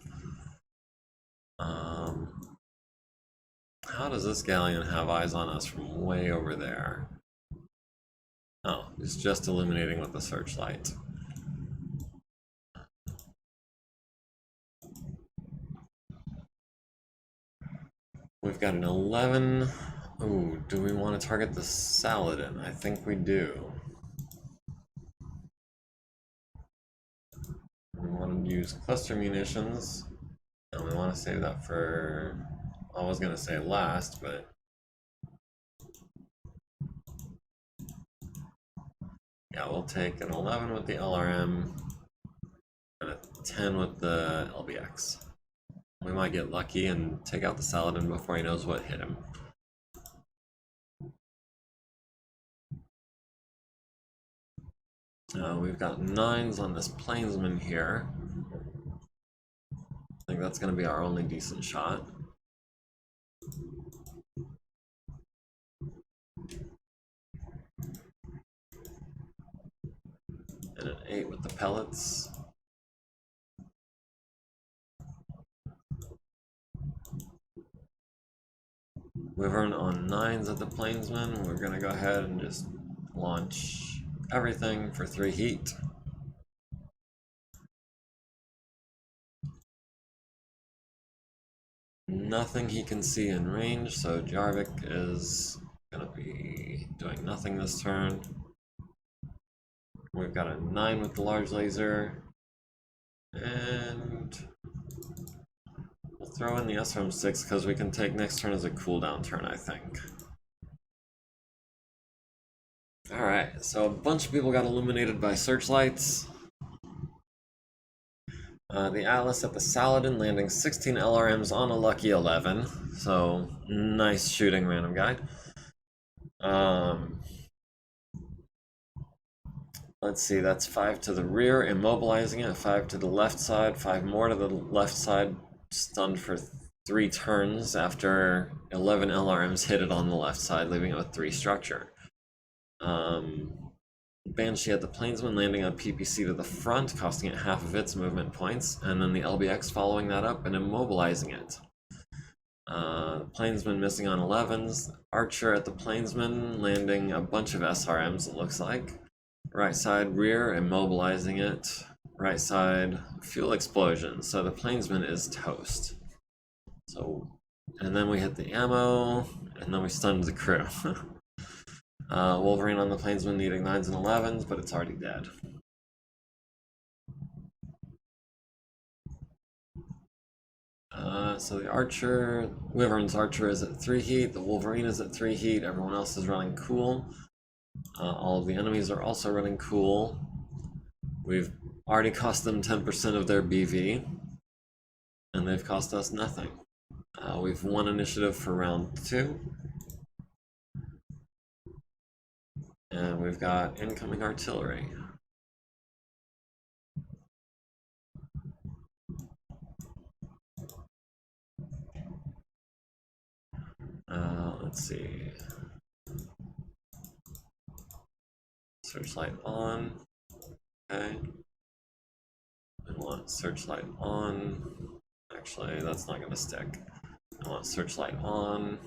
How does this Galleon have eyes on us from way over there? Oh, it's just illuminating with the searchlight. We've got an 11. Ooh, do we want to target the Saladin? I think we do. We want to use cluster munitions, and we want to save that for... I was going to say last, but... yeah, we'll take an 11 with the LRM, and a 10 with the LBX. We might get lucky and take out the Saladin before he knows what hit him. We've got 9s on this Plainsman here. I think that's going to be our only decent shot. And an 8 with the pellets. Wyvern on 9s at the Plainsman. We're going to go ahead and just launch everything for 3 heat. Nothing he can see in range, so Jarvik is going to be doing nothing this turn. We've got a 9 with the large laser. And we'll throw in the SRM-6 because we can take next turn as a cooldown turn, I think. Alright, so a bunch of people got illuminated by searchlights. The Atlas at the Saladin landing 16 LRMs on a lucky 11. So, nice shooting, random guy. Let's see, that's 5 to the rear, immobilizing it, 5 to the left side, 5 more to the left side, stunned for 3 turns after 11 LRMs hit it on the left side, leaving it with 3 structure. Banshee at the Plainsman landing a PPC to the front, costing it half of its movement points, and then the LBX following that up and immobilizing it. Plainsman missing on 11s, Archer at the Plainsman landing a bunch of SRMs, it looks like. Right side rear, immobilizing it. Right side fuel explosion. So the Plainsman is toast. So, and then we hit the ammo, and then we stunned the crew. Wolverine on the Plainsman needing 9s and 11s, but it's already dead. So the Archer, Wyvern's Archer is at 3 heat, the Wolverine is at 3 heat, everyone else is running cool. All of the enemies are also running cool. We've already cost them 10% of their BV, and they've cost us nothing. We've won initiative for round 2. And we've got incoming artillery. Let's see. Searchlight on. Okay. I want searchlight on. Actually, that's not going to stick. I want searchlight on.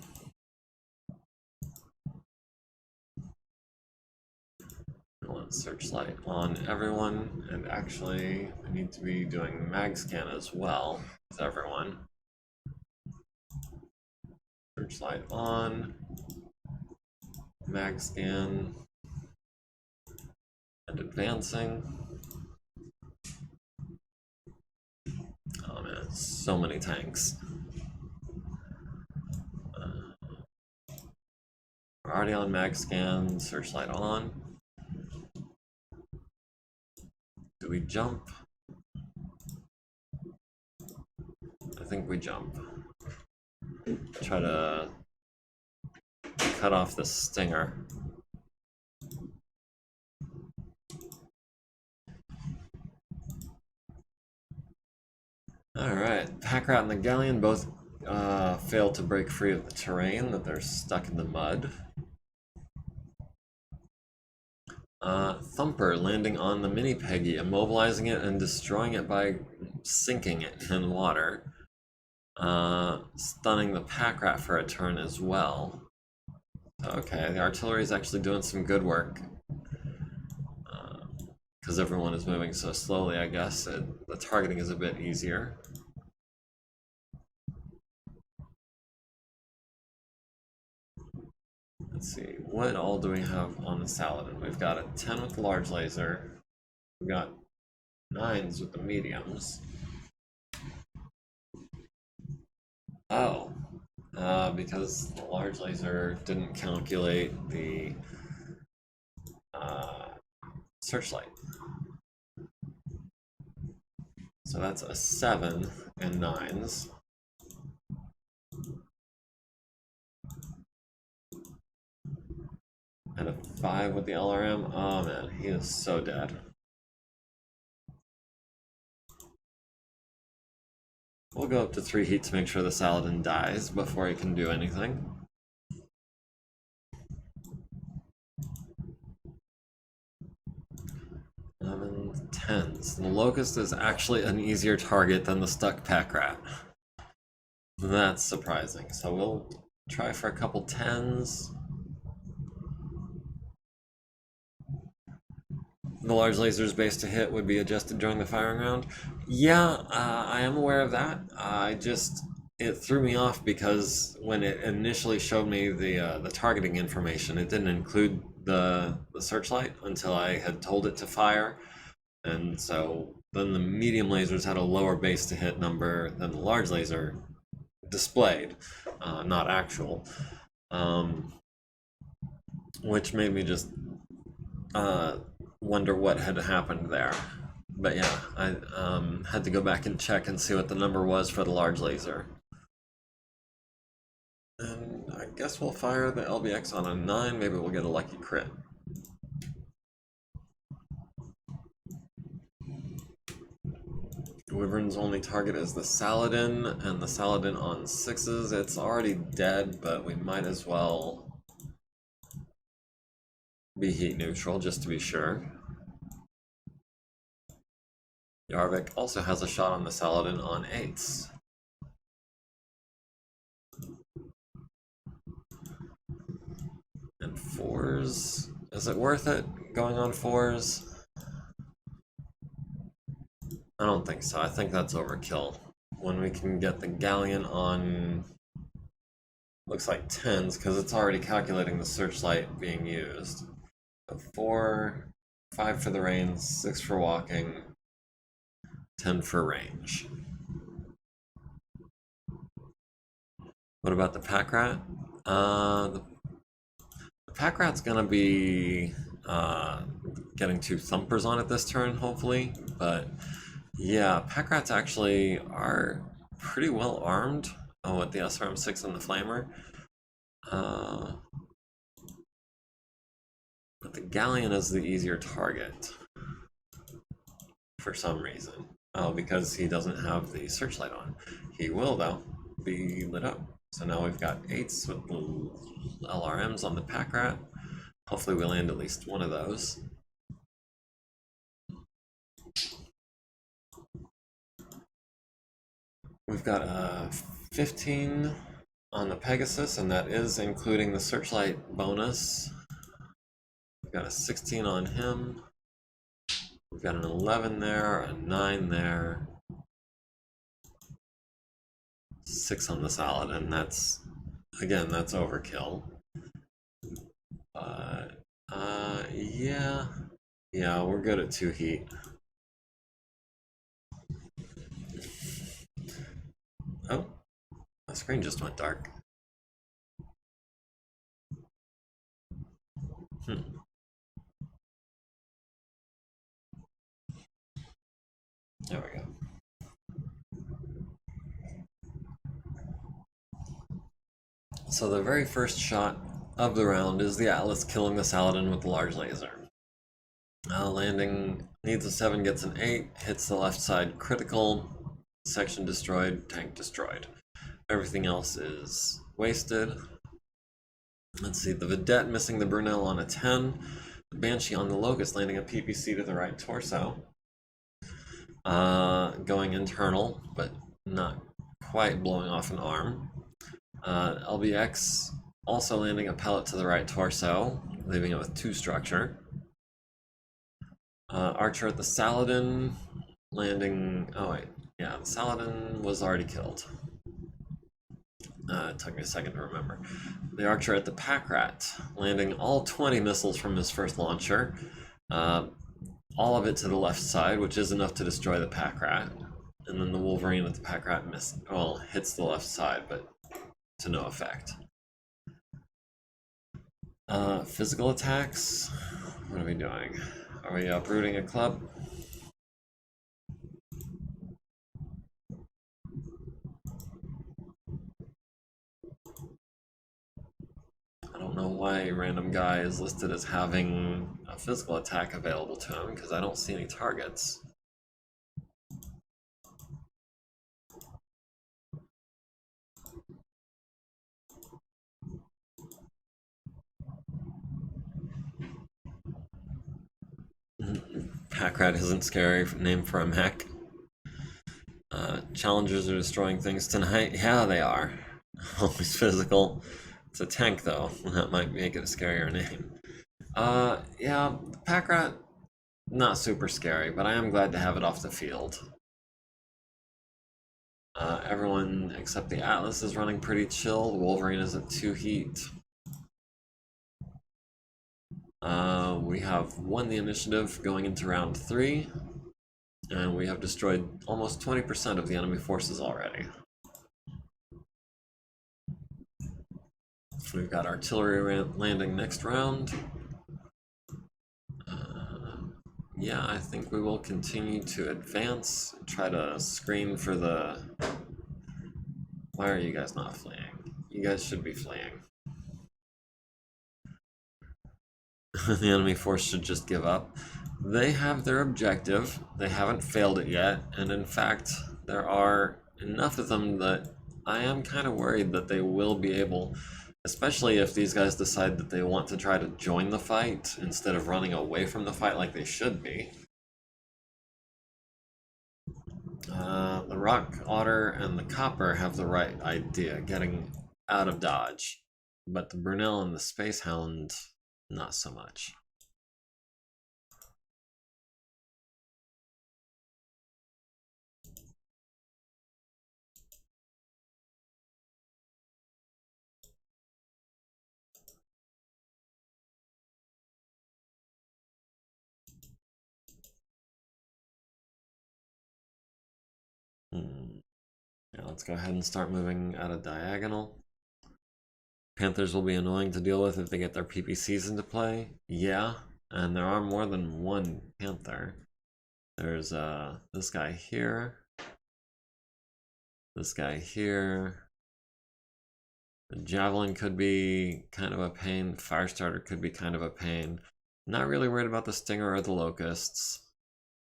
I want searchlight on everyone. And actually, I need to be doing mag scan as well with everyone. Searchlight on. Mag scan. And advancing. Oh man, so many tanks. We're already on mag scan, searchlight on. Do we jump? I think we jump. Try to cut off the stinger. Alright, Pack Rat and the Galleon both failed to break free of the terrain, that they're stuck in the mud. Thumper landing on the mini Peggy, immobilizing it and destroying it by sinking it in water. Stunning the Pack Rat for a turn as well. Okay, the artillery is actually doing some good work. Because everyone is moving so slowly, I guess, the targeting is a bit easier. Let's see, what all do we have on the Saladin? We've got a 10 with the large laser. We've got 9s with the mediums. Oh, because the large laser didn't calculate the searchlight. So that's a 7 and 9s. And a 5 with the LRM. Oh man, he is so dead. We'll go up to 3 heat to make sure the Saladin dies before he can do anything. And 10s. The Locust is actually an easier target than the stuck Pack Rat. That's surprising. So we'll try for a couple 10s. The large laser's base to hit would be adjusted during the firing round. Yeah, I am aware of that. It threw me off because when it initially showed me the targeting information, it didn't include the searchlight until I had told it to fire. And so then the medium lasers had a lower base to hit number than the large laser displayed, not actual. Which made me just wonder what had happened there. But yeah, I had to go back and check and see what the number was for the large laser. And I guess we'll fire the LBX on a 9, maybe we'll get a lucky crit. Wyvern's only target is the Saladin, and the Saladin on 6s. It's already dead, but we might as well be heat neutral just to be sure. Yarvik also has a shot on the Saladin on 8s. And 4s. Is it worth it going on 4s? I don't think so. I think that's overkill. When we can get the Galleon on, looks like 10s, because it's already calculating the searchlight being used. So 4, 5 for the reins, 6 for walking, 10 for range. What about the Pack Rat? The Pack Rat's gonna be getting two thumpers on it this turn, hopefully. But yeah, pack rats actually are pretty well armed. Oh, with the SRM6 and the flamer. But the galleon is the easier target for some reason. Oh, because he doesn't have the searchlight on. He will, though, be lit up. So now we've got 8s with the LRMs on the pack rat. Hopefully we land at least one of those. We've got 15 on the Pegasus, and that is including the searchlight bonus. We've got a 16 on him. We've got an 11 there, a 9 there, 6 on the salad, and that's, again, that's overkill. Yeah, we're good at 2 heat. Oh, the screen just went dark. There we go. So the very first shot of the round is the Atlas killing the Saladin with the large laser. Landing needs a 7, gets an 8, hits the left side critical, section destroyed, tank destroyed. Everything else is wasted. Let's see, the Vedette missing the Brunel on a 10, the Banshee on the Locust landing a PPC to the right torso. Going internal, but not quite blowing off an arm. LBX also landing a pellet to the right torso, leaving it with 2 structure. Archer at the Saladin, landing... Oh wait, yeah, the Saladin was already killed. It took me a second to remember. The Archer at the Pack Rat, landing all 20 missiles from his first launcher. All of it to the left side, which is enough to destroy the Pack Rat. And then the Wolverine at the Pack Rat hits the left side, but to no effect. Physical attacks. What are we doing? Are we uprooting a club? I don't know why random guy is listed as having a physical attack available to him, because I don't see any targets. Packrat isn't scary, name for a mech. Challengers are destroying things tonight. Yeah, they are. Always physical. It's a tank, though. That might make it a scarier name. Yeah, Packrat, not super scary, but I am glad to have it off the field. Everyone except the Atlas is running pretty chill. The Wolverine is at 2 heat. We have won the initiative going into round 3, and we have destroyed almost 20% of the enemy forces already. We've got artillery landing next round. Yeah, I think we will continue to advance, try to screen for the... Why are you guys not fleeing? You guys should be fleeing. The enemy force should just give up. They have their objective. They haven't failed it yet, and in fact, there are enough of them that I am kind of worried that they will be able, especially if these guys decide that they want to try to join the fight instead of running away from the fight like they should be. The Rock Otter and the Copper have the right idea, getting out of dodge, but the Brunel and the Space Hound, not so much. Yeah, let's go ahead and start moving at a diagonal. Panthers will be annoying to deal with if they get their PPCs into play. Yeah, And there are more than one panther. There's this guy here. This guy here. The javelin could be kind of a pain. Firestarter could be kind of a pain. Not really worried about the stinger or the locusts.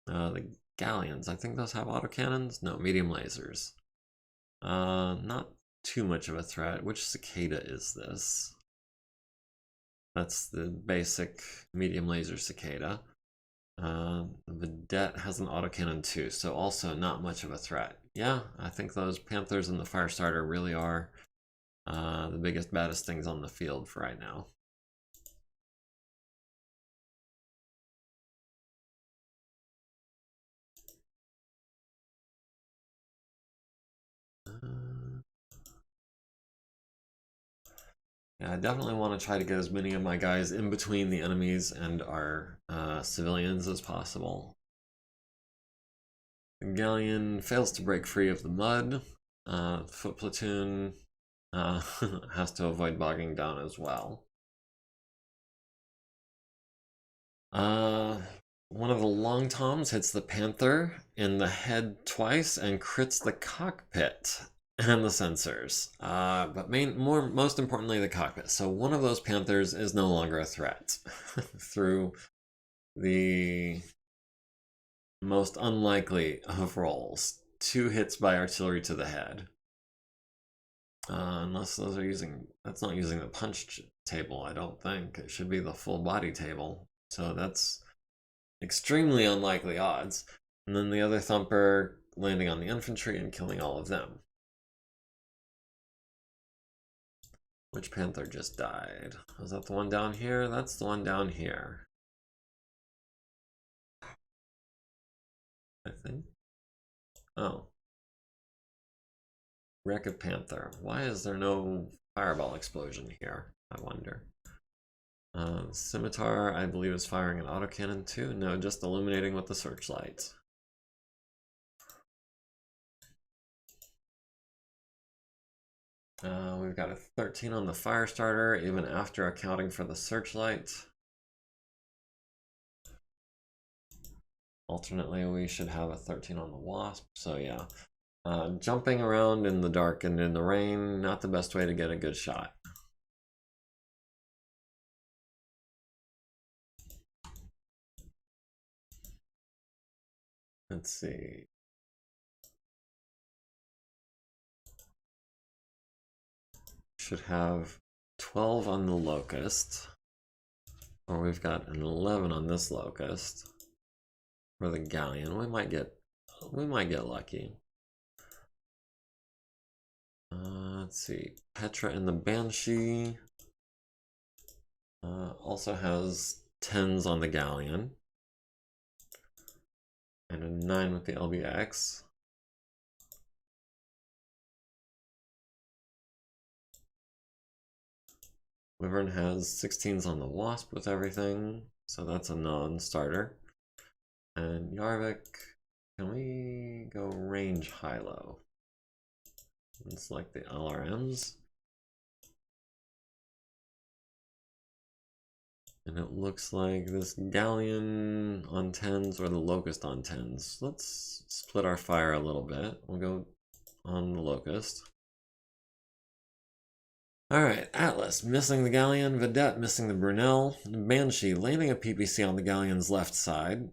The galleons, I think those have autocannons? No, medium lasers. Not too much of a threat. Which cicada is this? That's the basic medium laser cicada. The Vedette has an autocannon too, so also not much of a threat. Yeah, I think those Panthers and the Firestarter really are the biggest, baddest things on the field for right now. Yeah, I definitely want to try to get as many of my guys in between the enemies and our civilians as possible. The Galleon fails to break free of the mud. Foot platoon has to avoid bogging down as well. One of the long toms hits the Panther in the head twice and crits the cockpit and the sensors. But most importantly, the cockpit. So one of those Panthers is no longer a threat through the most unlikely of rolls. 2 hits by artillery to the head. Unless those are using, that's not using the punch table, I don't think. It should be the full body table. So that's extremely unlikely odds. And then the other thumper landing on the infantry and killing all of them. Which Panther just died? Was that the one down here? That's the one down here. I think. Oh. Wreck of Panther. Why is there no fireball explosion here? I wonder. Scimitar, I believe, is firing an autocannon too. No, just illuminating with the searchlight. We've got a 13 on the Firestarter, even after accounting for the searchlight. Alternately, we should have a 13 on the Wasp, so yeah. Jumping around in the dark and in the rain, not the best way to get a good shot. Let's see. Should have 12 on the Locust. Or we've got an 11 on this Locust. For the Galleon, we might get lucky. Let's see, Petra in the Banshee also has 10s on the Galleon and a 9 with the LBX. Wyvern has 16s on the Wasp with everything, so that's a non-starter. And Yarvik, can we go range high-low? And select the LRMs. And it looks like this Galleon on 10s or the Locust on 10s. Let's split our fire a little bit. We'll go on the Locust. Alright, Atlas missing the Galleon, Vedette missing the Brunel, Banshee landing a PPC on the Galleon's left side.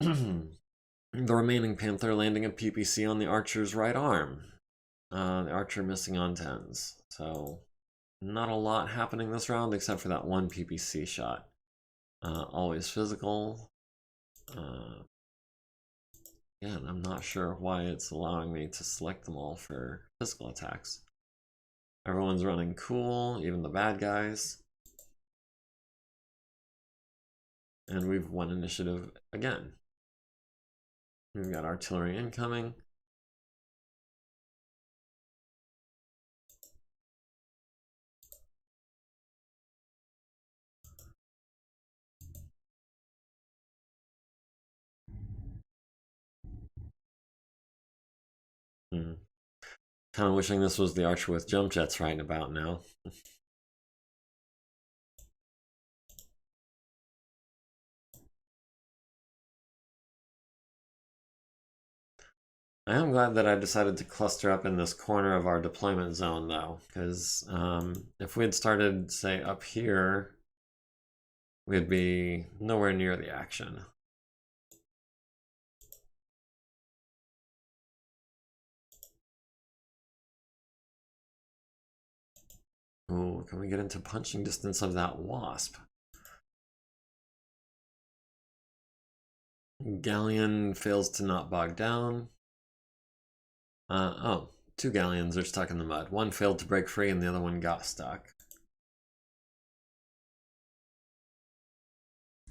The remaining Panther landing a PPC on the Archer's right arm. The Archer missing on 10s. So not a lot happening this round except for that one PPC shot. Always physical. Yeah, I'm not sure why it's allowing me to select them all for physical attacks. Everyone's running cool, even the bad guys. And we've won initiative again. We've got artillery incoming. Kind of wishing this was the Archer with jump jets right about now. I am glad that I decided to cluster up in this corner of our deployment zone, though, because if we had started, say, up here, we'd be nowhere near the action. Oh, can we get into punching distance of that wasp? Galleon fails to not bog down. Oh, 2 galleons are stuck in the mud. One failed to break free and the other one got stuck.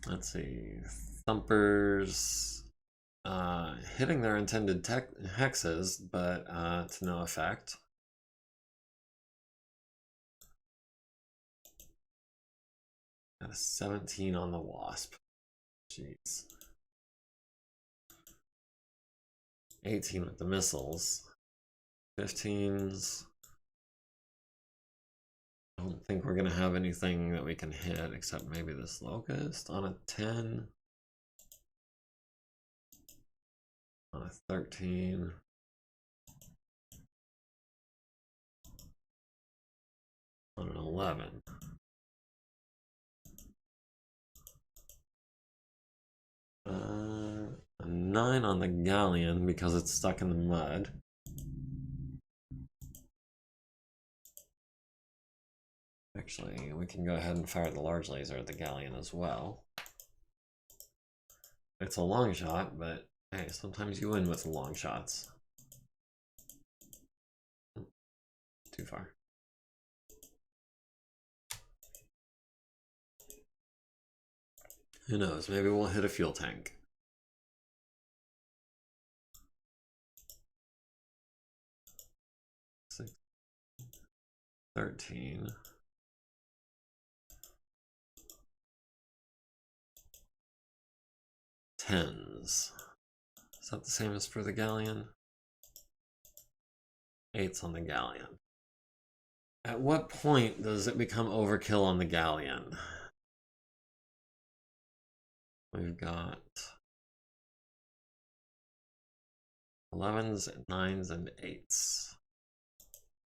Let's see. Thumpers hitting their intended hexes, but to no effect. Got a 17 on the wasp. Jeez. 18 with the missiles. 15s. I don't think we're going to have anything that we can hit except maybe this locust on a 10. On a 13. On an 11. A 9 on the galleon because it's stuck in the mud. Actually, we can go ahead and fire the large laser at the galleon as well. It's a long shot, but hey, sometimes you win with long shots. Too far. Who knows? Maybe we'll hit a fuel tank. Six, 13. Tens. Is that the same as for the galleon? 8s on the galleon. At what point does it become overkill on the galleon? We've got 11s, 9s, and 8s.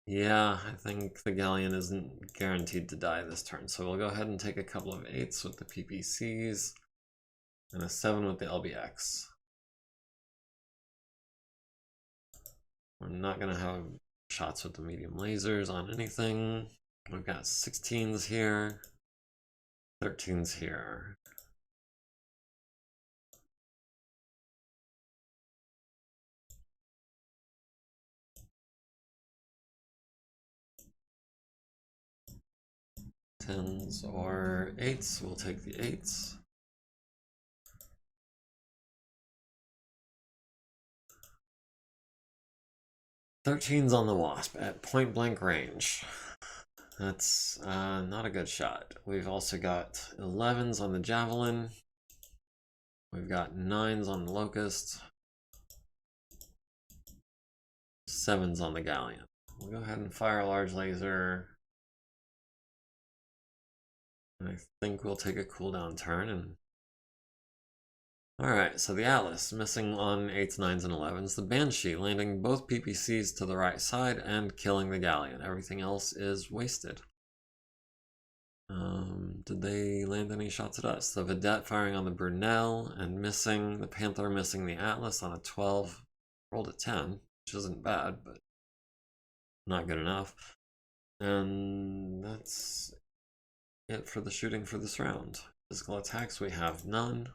Yeah, I think the galleon isn't guaranteed to die this turn, so we'll go ahead and take a couple of 8s with the PPCs and a 7 with the LBX. We're not going to have shots with the medium lasers on anything. We've got 16s here, 13s here. Tens or 8s, we'll take the 8s. Thirteens on the wasp at point blank range. That's not a good shot. We've also got 11s on the javelin. We've got 9s on the locust. 7s on the galleon. We'll go ahead and fire a large laser. And I think we'll take a cooldown turn and alright, so the Atlas missing on 8s, 9s, and 11s. The Banshee landing both PPCs to the right side and killing the galleon. Everything else is wasted. Did they land any shots at us? The Vedette firing on the Brunel and missing. The Panther missing the Atlas on a 12. Rolled a 10, which isn't bad, but not good enough. And that's it for the shooting for this round. Physical attacks, we have none.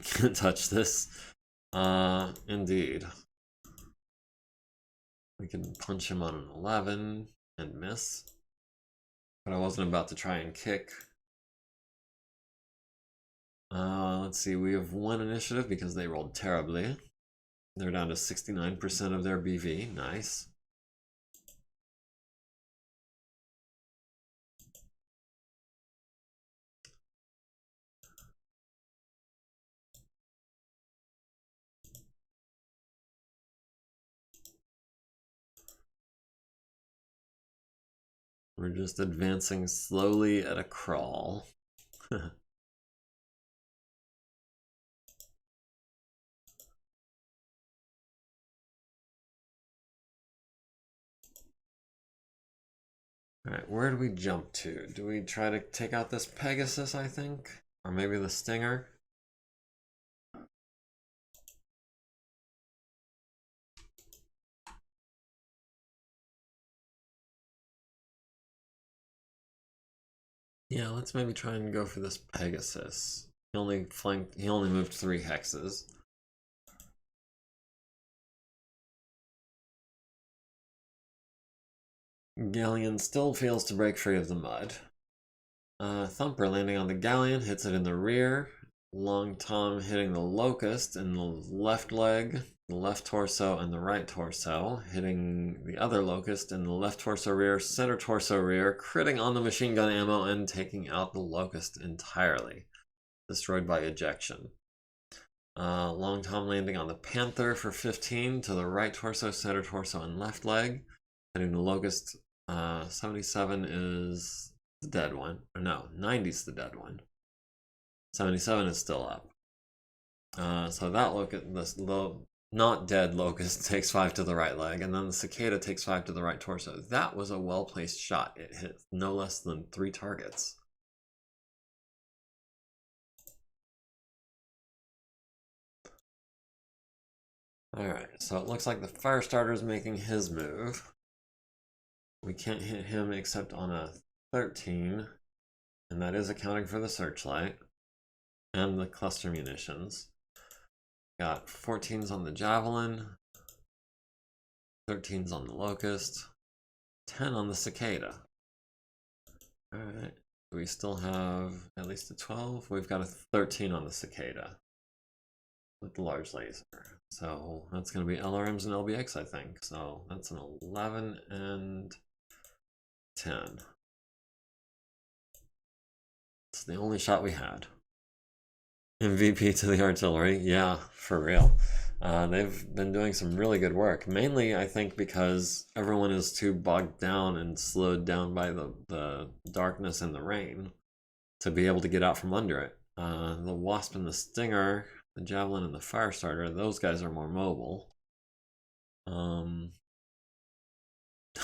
Can't touch this. Indeed. We can punch him on an 11 and miss. But I wasn't about to try and kick. Let's see, we have 1 initiative because they rolled terribly. They're down to 69% of their BV. Nice. We're just advancing slowly at a crawl. Alright, where do we jump to? Do we try to take out this Pegasus, I think? Or maybe the Stinger? Yeah, let's maybe try and go for this Pegasus. He only moved 3 hexes. Galleon still fails to break free of the mud. Thumper landing on the Galleon, hits it in the rear. Long Tom hitting the Locust in the left leg, the left torso, and the right torso, hitting the other Locust in the left torso rear, center torso rear, critting on the machine gun ammo, and taking out the Locust entirely. Destroyed by ejection. Long Tom landing on the Panther for 15 to the right torso, center torso, and left leg, hitting the Locust. 77 is the dead one. Or no, 90 is the dead one. 77 is still up. So that this not dead Locust takes 5 to the right leg, and then the Cicada takes 5 to the right torso. That was a well-placed shot. It hit no less than 3 targets. Alright, so it looks like the Firestarter is making his move. We can't hit him except on a 13, and that is accounting for the Searchlight and the cluster munitions. Got 14s on the Javelin, 13s on the Locust, 10 on the Cicada. Alright, we still have at least a 12. We've got a 13 on the Cicada with the large laser. So that's going to be LRMs and LBX, I think. So that's an 11 and 10. It's the only shot we had. MVP to the artillery. Yeah, for real. They've been doing some really good work. Mainly, I think, because everyone is too bogged down and slowed down by the darkness and the rain to be able to get out from under it. The Wasp and the Stinger, the Javelin and the Firestarter, those guys are more mobile.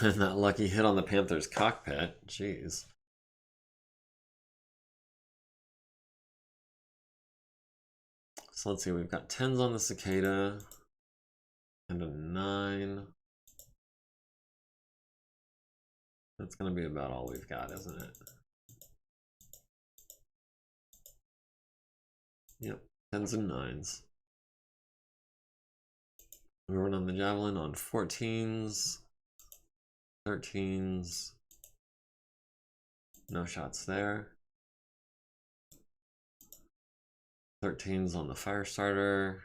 And that lucky hit on the Panther's cockpit. Jeez. So let's see, we've got 10s on the Cicada and a 9. That's going to be about all we've got, isn't it? Yep, 10s and 9s. We run on the Javelin on 14s, 13s. No shots there. 13s on the Firestarter.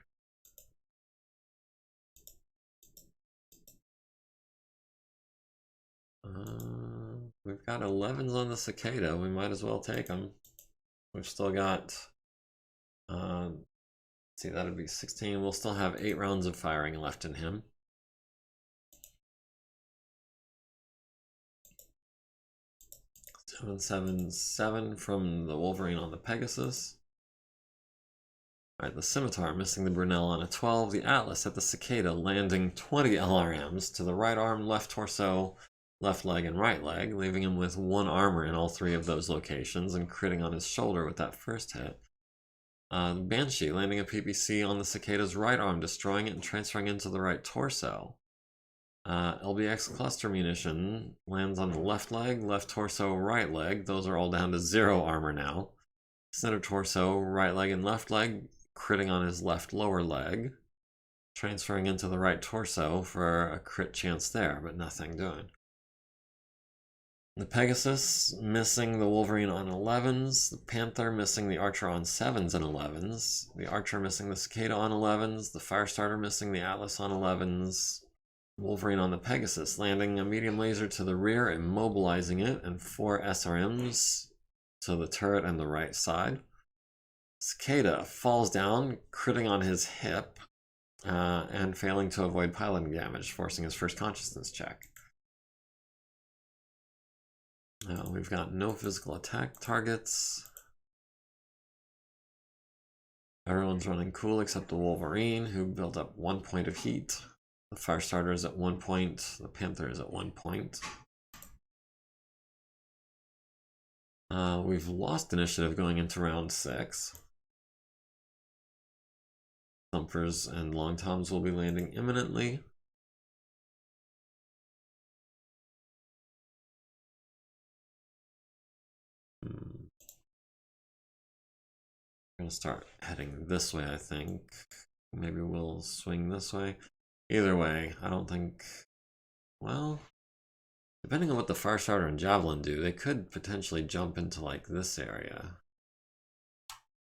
We've got 11s on the Cicada. We might as well take them. We've still got, see, that'd be 16. We'll still have 8 rounds of firing left in him. Seven from the Wolverine on the Pegasus. Alright, the Scimitar missing the Brunel on a 12. The Atlas at the Cicada landing 20 LRMs to the right arm, left torso, left leg, and right leg, leaving him with 1 armor in all 3 of those locations and critting on his shoulder with that first hit. Banshee landing a PPC on the Cicada's right arm, destroying it and transferring into the right torso. LBX cluster munition lands on the left leg, left torso, right leg. Those are all down to 0 armor now. Center torso, right leg, and left leg, critting on his left lower leg. Transferring into the right torso for a crit chance there, but nothing doing. The Pegasus missing the Wolverine on 11s. The Panther missing the Archer on 7s and 11s. The Archer missing the Cicada on 11s. The Firestarter missing the Atlas on 11s. Wolverine on the Pegasus landing a medium laser to the rear, immobilizing it, and 4 SRMs to the turret and the right side. Cicada falls down, critting on his hip, and failing to avoid piloting damage, forcing his first consciousness check. We've got no physical attack targets. Everyone's running cool except the Wolverine, who built up 1 point of heat. The Firestarter is at 1 point. The Panther is at 1 point. We've lost initiative going into round 6. Thumpers and Long Toms will be landing imminently. I'm gonna start heading this way, I think. Maybe we'll swing this way. Either way, I don't think... Well, depending on what the Fire Starter and Javelin do, they could potentially jump into, like, this area.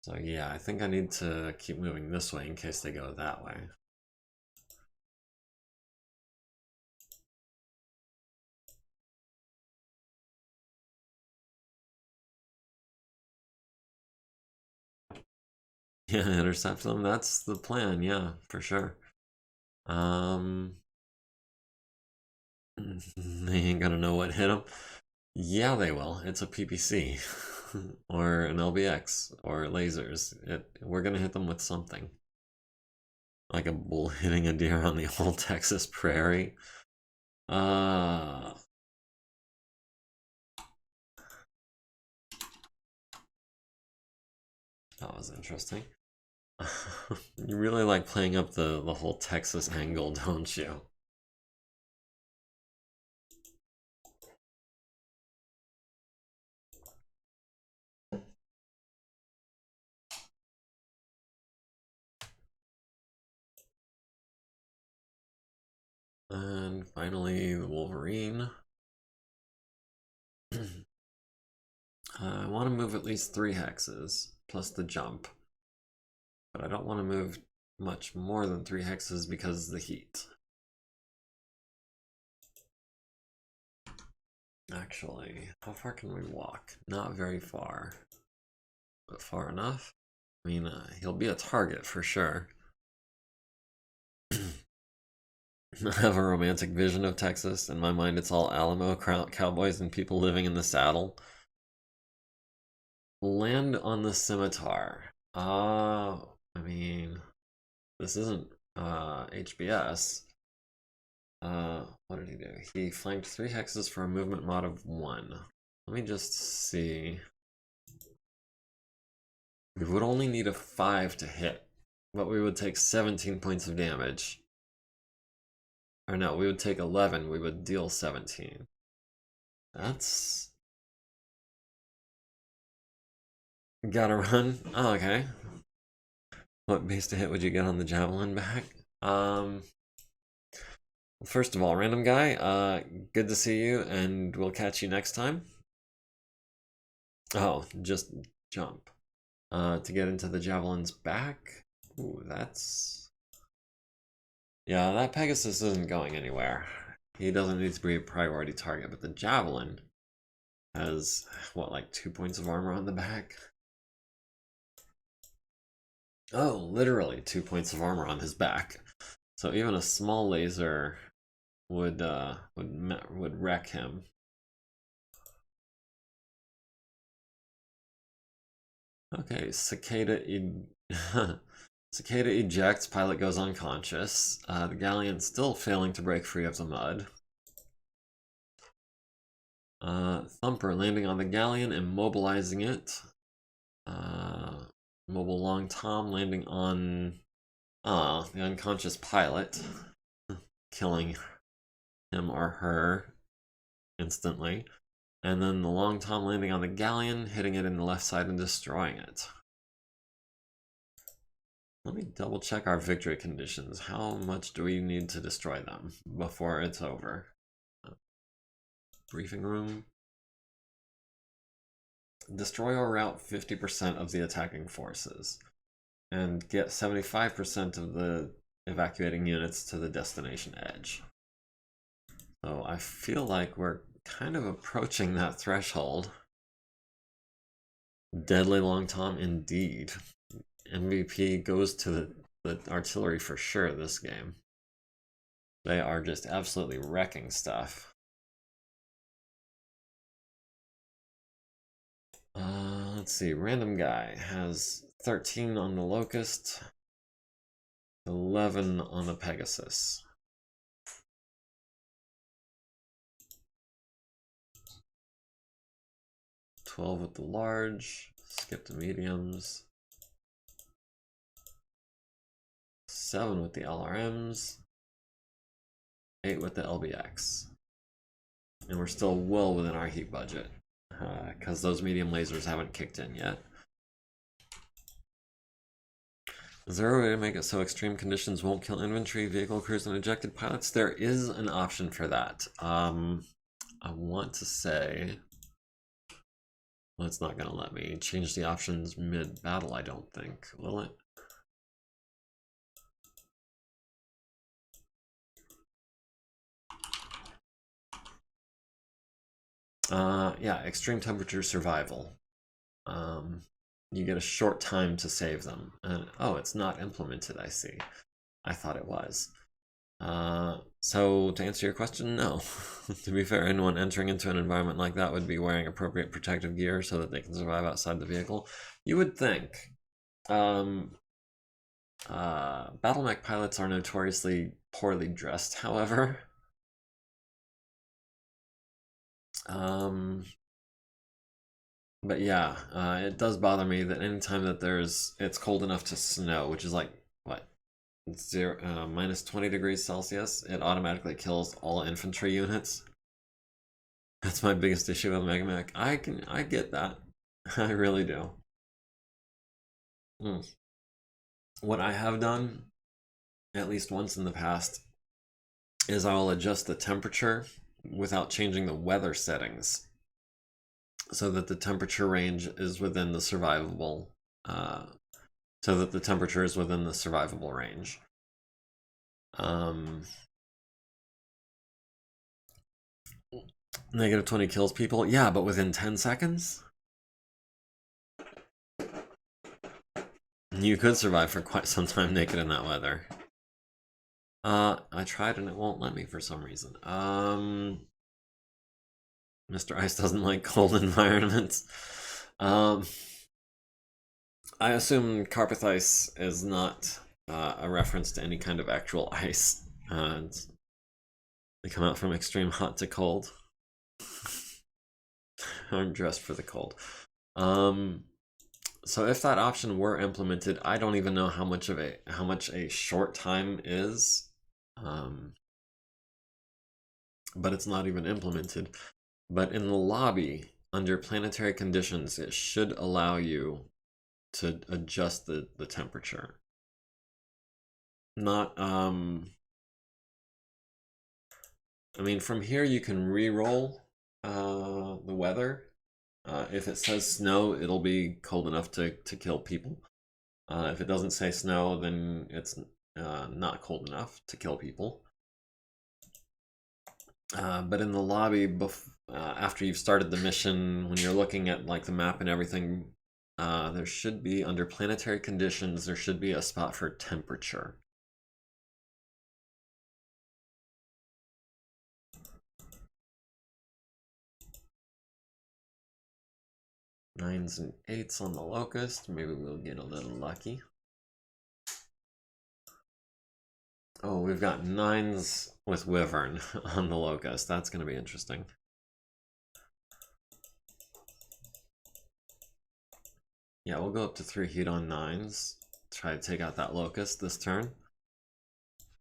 So yeah, I think I need to keep moving this way in case they go that way. Yeah, intercept them. That's the plan, yeah, for sure. They ain't gonna know what hit them. Yeah, they will. It's a PPC. Or an LBX. Or lasers. We're gonna hit them with something. Like a bull hitting a deer on the old Texas prairie. That was interesting. You really like playing up the whole Texas angle, don't you? And finally, the Wolverine. I want to move at least 3 hexes, plus the jump. But I don't want to move much more than 3 hexes because of the heat. Actually, how far can we walk? Not very far. But far enough? I mean, he'll be a target for sure. I have a romantic vision of Texas. In my mind, it's all Alamo cowboys and people living in the saddle. Land on the scimitar. I mean, this isn't HBS. What did he do? He flanked 3 hexes for a movement mod of 1. Let me just see. We would only need a 5 to hit, but we would take 17 points of damage. Or no, we would take 11, we would deal 17. That's... Gotta run. Oh, okay. What base to hit would you get on the Javelin back? First of all, random guy, good to see you, and we'll catch you next time. Oh, just jump. To get into the Javelin's back. Ooh, that's... Yeah, that Pegasus isn't going anywhere. He doesn't need to be a priority target, but the Javelin has, what, like 2 points of armor on the back? Oh, literally 2 points of armor on his back. So even a small laser would wreck him. Okay, Cicada Cicada ejects, pilot goes unconscious. The galleon's still failing to break free of the mud. Thumper landing on the galleon, immobilizing it. Mobile Long Tom landing on the unconscious pilot, killing him or her instantly. And then the Long Tom landing on the galleon, hitting it in the left side and destroying it. Let me double check our victory conditions. How much do we need to destroy them before it's over? Briefing room. Destroy or rout 50% of the attacking forces. And get 75% of the evacuating units to the destination edge. So I feel like we're kind of approaching that threshold. Deadly Long Tom indeed. MVP goes to the artillery for sure this game. They are just absolutely wrecking stuff. Let's see, random guy has 13 on the Locust, 11 on the Pegasus. 12 with the large, skip to mediums. 7 with the LRMs. 8 with the LBX. And we're still well within our heat budget, because those medium lasers haven't kicked in yet. Is there a way to make it so extreme conditions won't kill infantry, vehicle crews, and ejected pilots? There is an option for that. I want to say... Well, it's not going to let me change the options mid-battle, I don't think. Will it? Yeah, extreme temperature survival. You get a short time to save them. And oh, it's not implemented, I see. I thought it was. So to answer your question, no. To be fair, anyone entering into an environment like that would be wearing appropriate protective gear so that they can survive outside the vehicle. You would think. BattleMech pilots are notoriously poorly dressed, however. But yeah, it does bother me that anytime that it's cold enough to snow, which is like, what, minus 20 degrees Celsius, it automatically kills all infantry units. That's my biggest issue with MegaMek. I get that. I really do. What I have done, at least once in the past, is I will adjust the temperature without changing the weather settings, so that the temperature range is within the survivable, range. Negative 20 kills people? Yeah, but within 10 seconds? You could survive for quite some time naked in that weather. I tried and it won't let me for some reason. Mr. Ice doesn't like cold environments. I assume carpet ice is not a reference to any kind of actual ice. They come out from extreme hot to cold. I'm dressed for the cold. So if that option were implemented, I don't even know how much a short time is. But it's not even implemented. But in the lobby, under planetary conditions, it should allow you to adjust the temperature. Not, I mean, from here you can re-roll the weather. If it says snow, it'll be cold enough to kill people. If it doesn't say snow, then it's not cold enough to kill people. But in the lobby, after you've started the mission, when you're looking at like the map and everything, there should be, under planetary conditions, there should be a spot for temperature. Nines and 8s on the Locust. Maybe we'll get a little lucky. Oh, we've got 9s with Wyvern on the Locust. That's going to be interesting. Yeah, we'll go up to 3 heat on 9s. Try to take out that Locust this turn.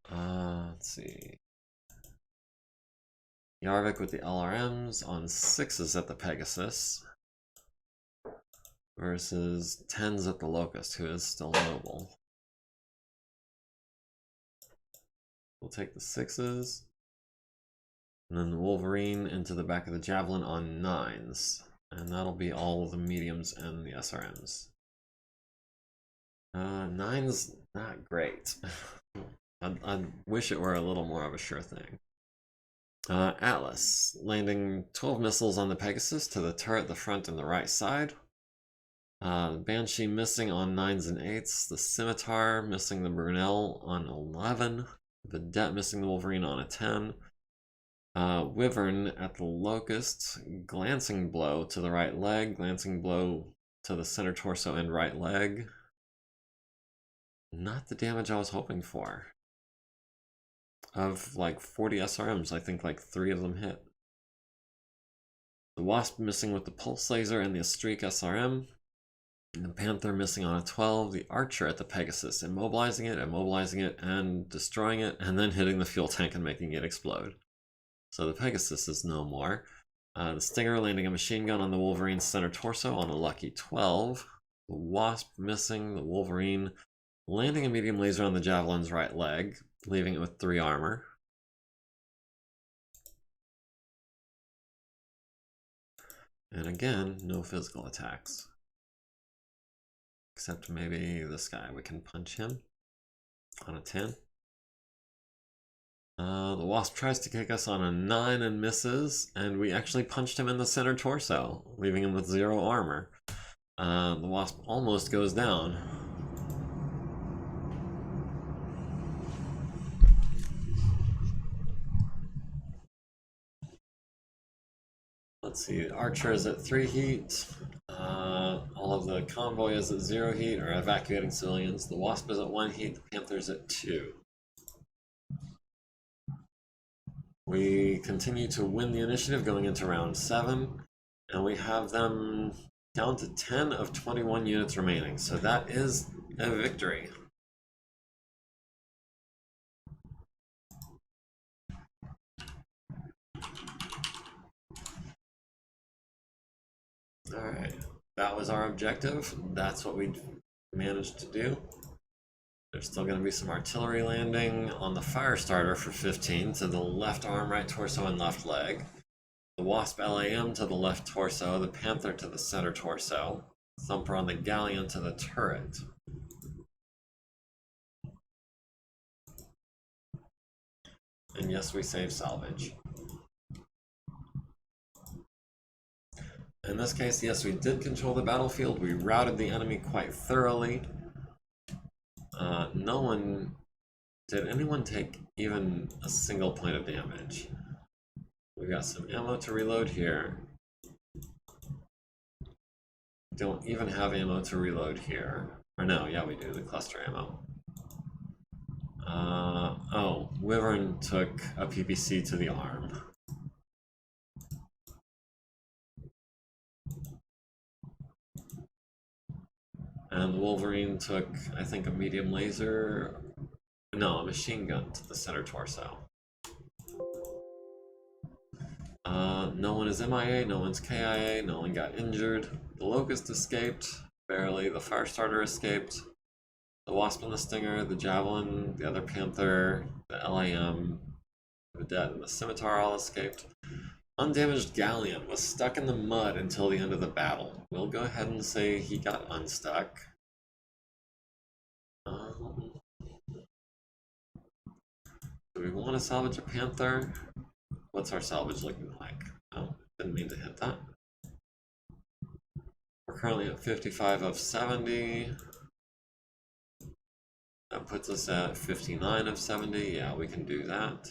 Let's see. Yarvik with the LRMs on 6s at the Pegasus. Versus 10s at the Locust, who is still noble. We'll take the 6s. And then the Wolverine into the back of the Javelin on 9s. And that'll be all the mediums and the SRMs. 9's not great. I wish it were a little more of a sure thing. Atlas, landing 12 missiles on the Pegasus to the turret, the front, and the right side. Banshee missing on 9s and 8s. The Scimitar missing the Brunel on 11. Vedette missing the Wolverine on a 10. Wyvern at the Locust. Glancing blow to the right leg. Glancing blow to the center torso and right leg. Not the damage I was hoping for. Of like 40 SRMs, I think like 3 of them hit. The Wasp missing with the Pulse Laser and the Streak SRM. And the Panther missing on a 12. The Archer at the Pegasus, immobilizing it, and destroying it, and then hitting the fuel tank and making it explode. So the Pegasus is no more. The Stinger landing a machine gun on the Wolverine's center torso on a lucky 12. The Wasp missing, the Wolverine landing a medium laser on the Javelin's right leg, leaving it with 3 armor. And again, no physical attacks. Except maybe this guy, we can punch him on a 10. The Wasp tries to kick us on a 9 and misses, and we actually punched him in the center torso, leaving him with 0 armor. The Wasp almost goes down. Let's see, Archer is at 3 heat. All of the convoy is at 0 heat, or evacuating civilians. The Wasp is at 1 heat, the Panther's at 2. We continue to win the initiative going into round 7, and we have them down to 10 of 21 units remaining, so that is a victory. Alright, that was our objective. That's what we managed to do. There's still going to be some artillery landing on the fire starter for 15 to the left arm, right torso, and left leg. The Wasp LAM to the left torso, the Panther to the center torso, Thumper on the Galleon to the turret. And yes, we save salvage. In this case, yes, we did control the battlefield. We routed the enemy quite thoroughly. Did anyone take even a single point of damage? We got some ammo to reload here. Don't even have ammo to reload here. Or no, yeah we do, the cluster ammo. Oh, Wolverine took a PPC to the arm. And Wolverine took, I think, a medium laser. No, a machine gun to the center torso. No one is MIA, no one's KIA, no one got injured. The Locust escaped, barely. The Firestarter escaped. The Wasp and the Stinger, the Javelin, the other Panther, the LAM, the Vedette, and the Scimitar all escaped. Undamaged Galleon was stuck in the mud until the end of the battle. We'll go ahead and say he got unstuck. Do we want to salvage a Panther? What's our salvage looking like? Oh, didn't mean to hit that. We're currently at 55 of 70. That puts us at 59 of 70. Yeah, we can do that.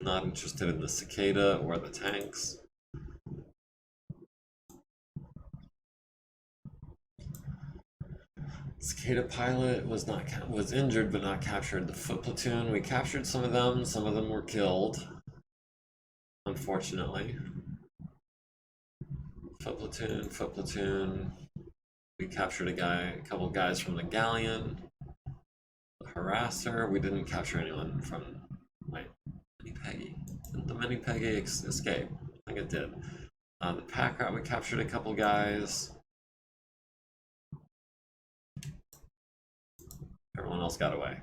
Not interested in the Cicada or the tanks. Cicada pilot was injured but not captured. The foot platoon, we captured some of them were killed, unfortunately. Foot platoon. We captured a couple guys from the Galleon. The harasser, we didn't capture anyone from, wait, Mini Peggy. Did the Mini Peggy escape? I think it did. The pack rat, we captured a couple guys. Everyone else got away.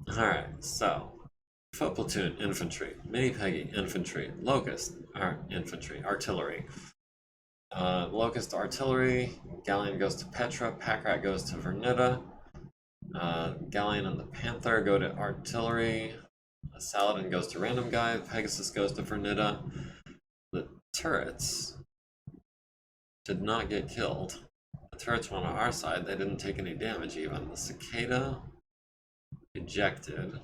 Alright, so foot platoon, infantry, Mini Peggy, infantry, Locust, infantry, artillery. Locust artillery, Galleon goes to Petra, pack rat goes to Vernita. Galleon and the Panther go to artillery. Saladin goes to random guy, Pegasus goes to Vernita. The turrets did not get killed. The turrets went on our side, they didn't take any damage even. The Cicada ejected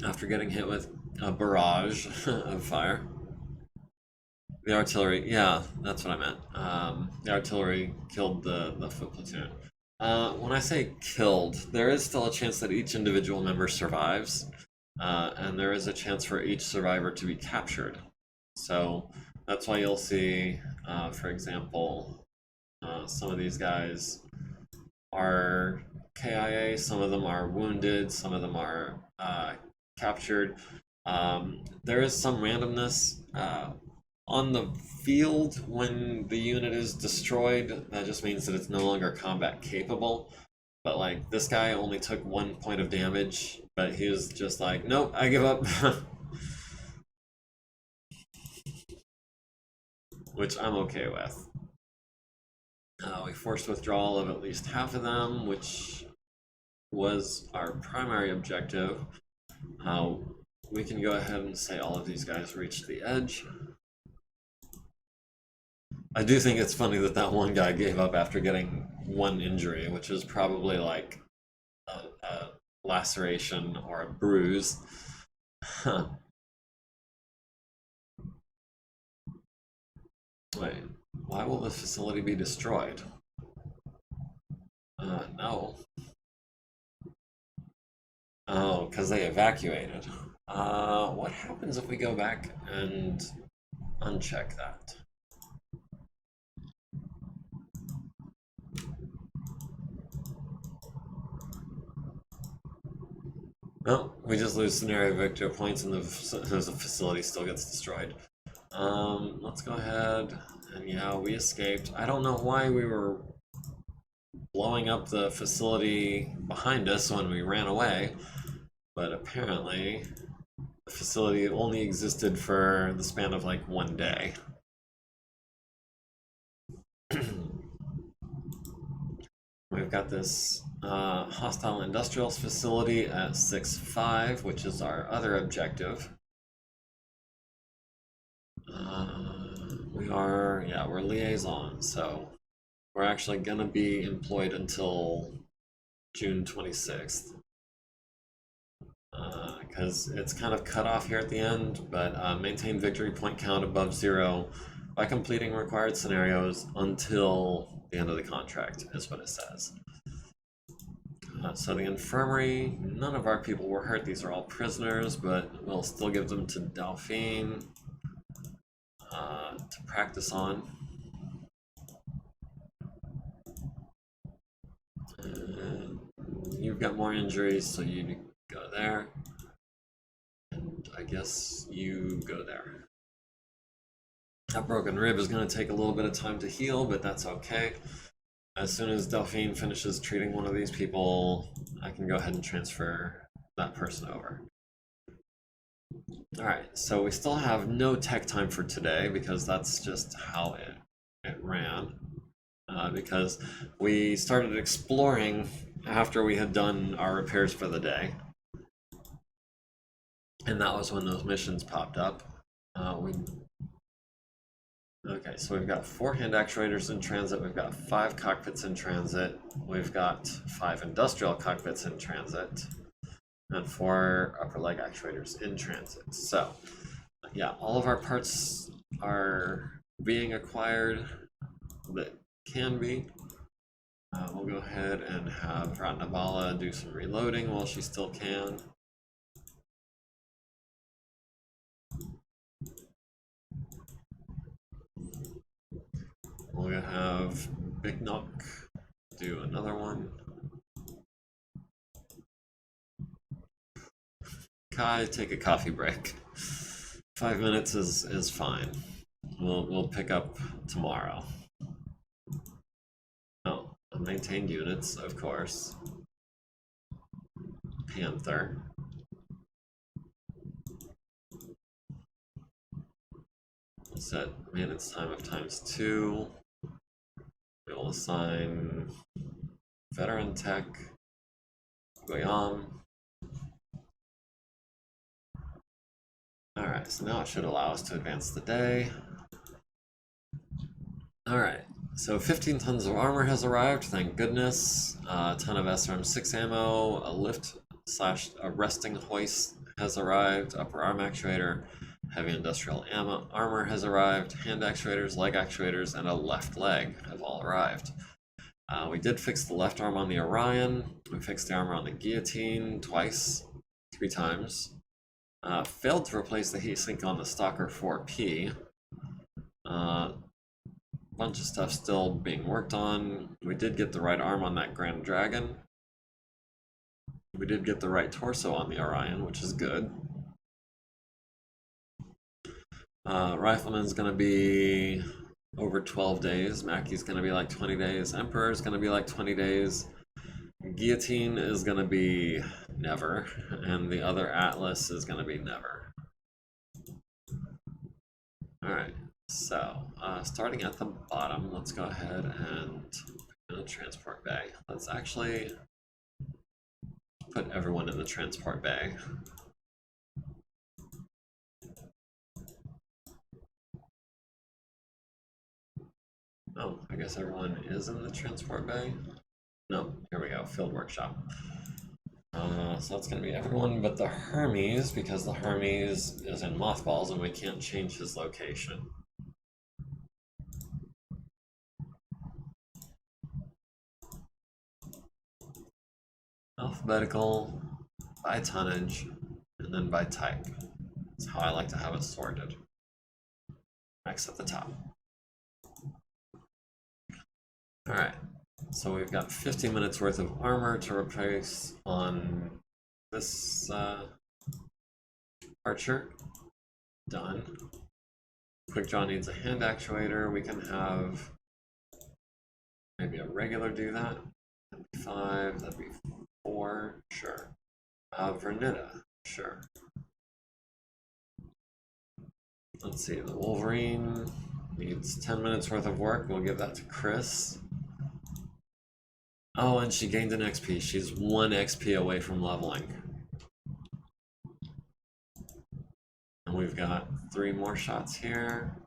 after getting hit with a barrage of fire. The artillery, yeah, that's what I meant. The artillery killed the foot platoon. When I say killed, there is still a chance that each individual member survives. and there is a chance for each survivor to be captured. So that's why you'll see, for example, some of these guys are KIA, some of them are wounded, some of them are captured. There is some randomness on the field when the unit is destroyed. That just means that it's no longer combat capable. But like this guy only took 1 point of damage, but he was just like, nope, I give up. Which I'm okay with. We forced withdrawal of at least half of them, which was our primary objective. We can go ahead and say all of these guys reached the edge. I do think it's funny that that one guy gave up after getting 1 injury, which is probably like a laceration or a bruise. Huh. Wait, why will the facility be destroyed? No. Oh, because they evacuated. What happens if we go back and uncheck that? Oh, we just lose scenario victory points and the facility still gets destroyed. Let's go ahead and yeah, we escaped. I don't know why we were blowing up the facility behind us when we ran away, but apparently the facility only existed for the span of like 1 day. We've got this hostile industrials facility at 6-5, which is our other objective. We're liaison, so we're actually gonna be employed until June 26th. Because it's kind of cut off here at the end, but maintain victory point count above 0 by completing required scenarios until the end of the contract is what it says. So the infirmary, none of our people were hurt. These are all prisoners, but we'll still give them to Delphine to practice on. You've got more injuries, so you go there. And I guess you go there. That broken rib is going to take a little bit of time to heal, but that's okay. As soon as Delphine finishes treating one of these people, I can go ahead and transfer that person over. Alright, so we still have no tech time for today because that's just how it ran. Because we started exploring after we had done our repairs for the day. And that was when those missions popped up. Okay, so we've got 4 hand actuators in transit, we've got 5 cockpits in transit, we've got 5 industrial cockpits in transit, and 4 upper leg actuators in transit. So, yeah, all of our parts are being acquired that can be. We'll go ahead and have Ratnabala do some reloading while she still can. We're gonna have Big Nook do another one. Kai, take a coffee break. 5 minutes is fine. We'll pick up tomorrow. Oh, maintained units, of course. Panther. We'll set maintenance time of ×2. We will assign veteran tech, Guillaume. Alright, so now it should allow us to advance the day. Alright, so 15 tons of armor has arrived, thank goodness. A ton of SRM-6 ammo, a lift/a resting hoist has arrived, upper arm actuator, heavy industrial armor has arrived, hand actuators, leg actuators, and a left leg have all arrived. We did fix the left arm on the Orion, we fixed the armor on the Guillotine twice, 3 times. Failed to replace the heatsink on the Stalker 4P. Bunch of stuff still being worked on. We did get the right arm on that Grand Dragon. We did get the right torso on the Orion, which is good. Rifleman's gonna be over 12 days. Mackey's gonna be like 20 days. Emperor's gonna be like 20 days. Guillotine is gonna be never. And the other Atlas is gonna be never. Alright, so starting at the bottom, let's go ahead and put in a transport bay. Let's actually put everyone in the transport bay. Oh, I guess everyone is in the transport bay. No, here we go, field workshop. So that's going to be everyone but the Hermes, because the Hermes is in mothballs and we can't change his location. Alphabetical, by tonnage, and then by type. That's how I like to have it sorted. Max at the top. Alright, so we've got 50 minutes worth of armor to replace on this archer. Done. Quick draw needs a hand actuator. We can have maybe a regular do that. That'd be 5, that'd be 4, sure. Vernita, sure. Let's see, the Wolverine needs 10 minutes worth of work. We'll give that to Chris. Oh, and she gained an XP. She's 1 XP away from leveling. And we've got 3 more shots here.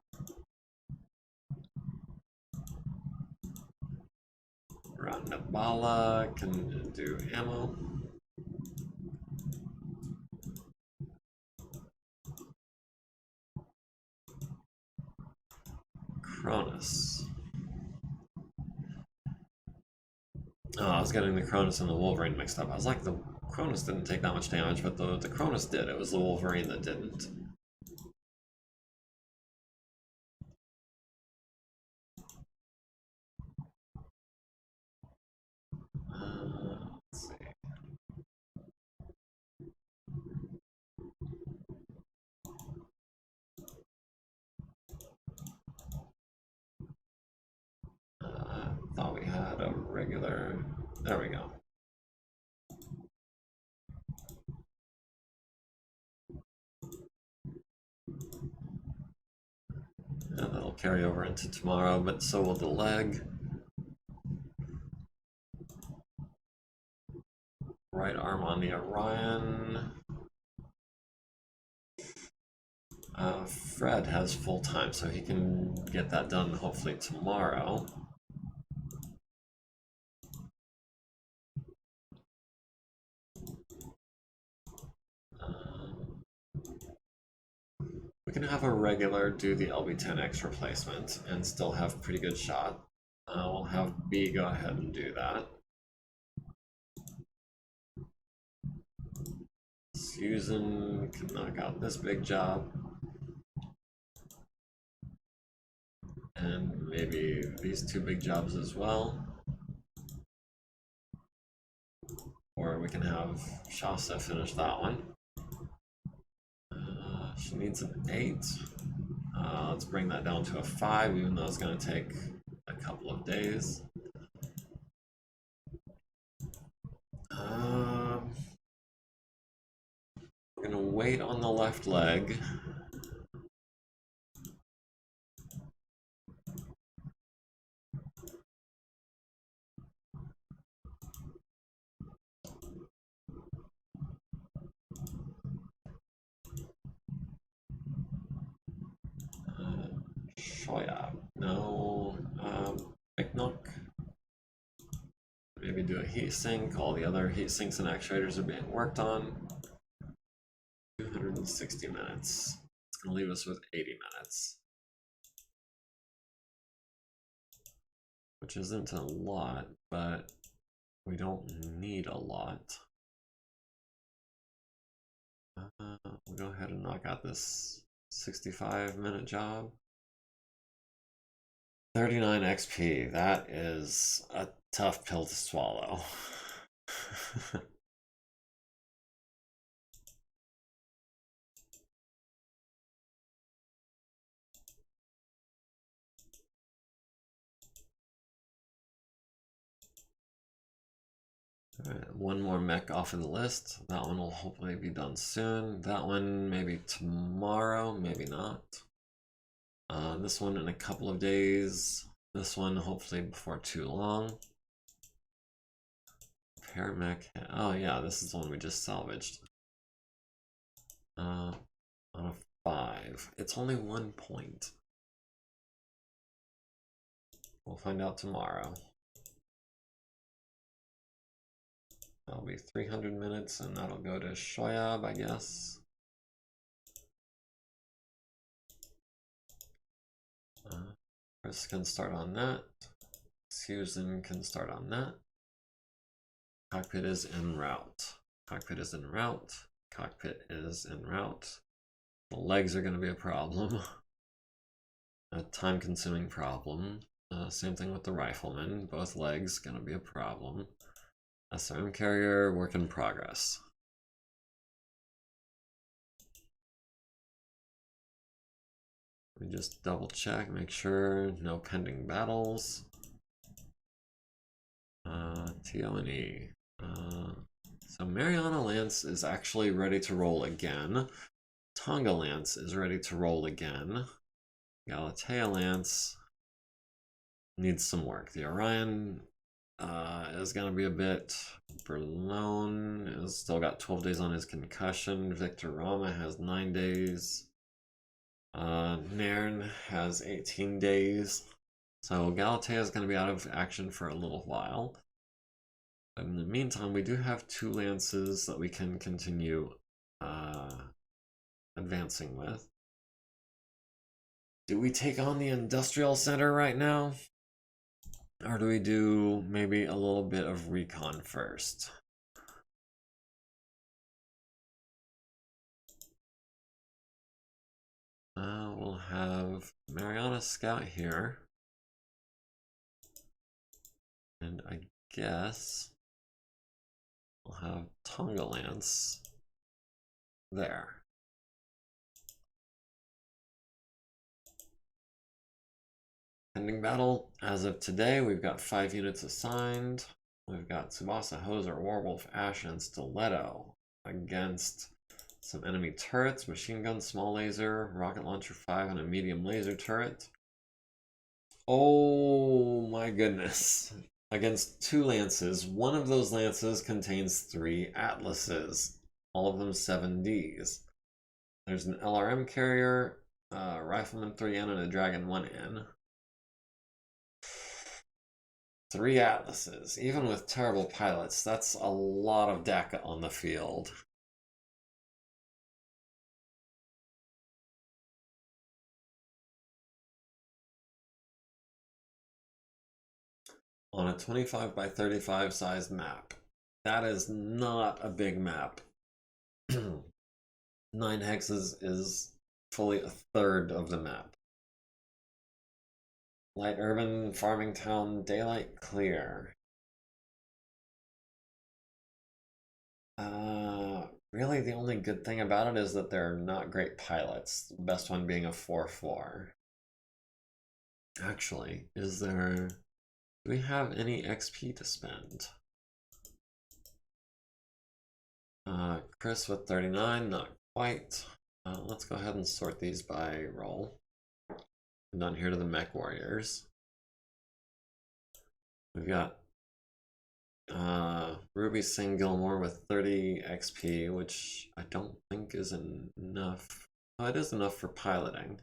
Randabala can do ammo. Cronus. Oh, I was getting the Cronus and the Wolverine mixed up. I was like, the Cronus didn't take that much damage, but the Cronus did. It was the Wolverine that didn't. Let's see. Thought we had a regular. There we go. And that'll carry over into tomorrow, but so will the leg. Right arm on the Orion. Fred has full time, so he can get that done hopefully tomorrow. We can have a regular do the LB10X replacement and still have pretty good shot. We'll have B go ahead and do that. Susan can knock out this big job. And maybe these 2 big jobs as well. Or we can have Shasta finish that one. She needs an 8. Let's bring that down to a 5, even though it's going to take a couple of days. We're going to wait on the left leg. Shoya, no. MekHQ. Maybe do a heat sink. All the other heat sinks and actuators are being worked on. 260 minutes. It's going to leave us with 80 minutes. Which isn't a lot, but we don't need a lot. We'll go ahead and knock out this 65-minute job. 39 XP. That is a tough pill to swallow. Alright, one more mech off of the list. That one will hopefully be done soon. That one maybe tomorrow, maybe not. This one in a couple of days. This one hopefully before too long. Repair mech. Oh yeah, this is the one we just salvaged. On a 5. It's only 1 point. We'll find out tomorrow. That'll be 300 minutes, and that'll go to Shoyab, I guess. Chris can start on that. Susan can start on that. Cockpit is en route. Cockpit is en route. Cockpit is en route. The legs are going to be a problem. A time-consuming problem. Same thing with the rifleman. Both legs going to be a problem. SRM carrier, work in progress. Let me just double check, make sure no pending battles. TO&E. So Mariana Lance is actually ready to roll again. Tonga Lance is ready to roll again. Galatea Lance needs some work. The Orion is going to be a bit. Berlone has still got 12 days on his concussion. Victor Rama has 9 days. Nairn has 18 days. So Galatea is going to be out of action for a little while. But in the meantime, we do have 2 lances that we can continue advancing with. Do we take on the industrial center right now? Or do we do maybe a little bit of recon first? We'll have Mariana Scout here. And I guess we'll have Tonga Lance there. Pending battle. As of today, we've got 5 units assigned. We've got Tsubasa, Hoser, Warwolf, Ash, and Stiletto against some enemy turrets, machine gun, small laser, rocket launcher 5, and a medium laser turret. Oh my goodness. Against 2 lances. One of those lances contains 3 atlases. All of them 7Ds. There's an LRM carrier, rifleman 3N, and a dragon 1N. 3 atlases. Even with terrible pilots, that's a lot of DACA on the field. On a 25 by 35 size map. That is not a big map. 9 hexes is fully a third of the map. Light urban, farming town, daylight clear. Really the only good thing about it is that they're not great pilots. The best one being a 4-4. Actually, do we have any XP to spend? Chris with 39, not quite. Let's go ahead and sort these by role. And down here to the mech warriors. We've got Ruby Singh Gilmore with 30 XP, which I don't think is enough. Oh, it is enough for piloting.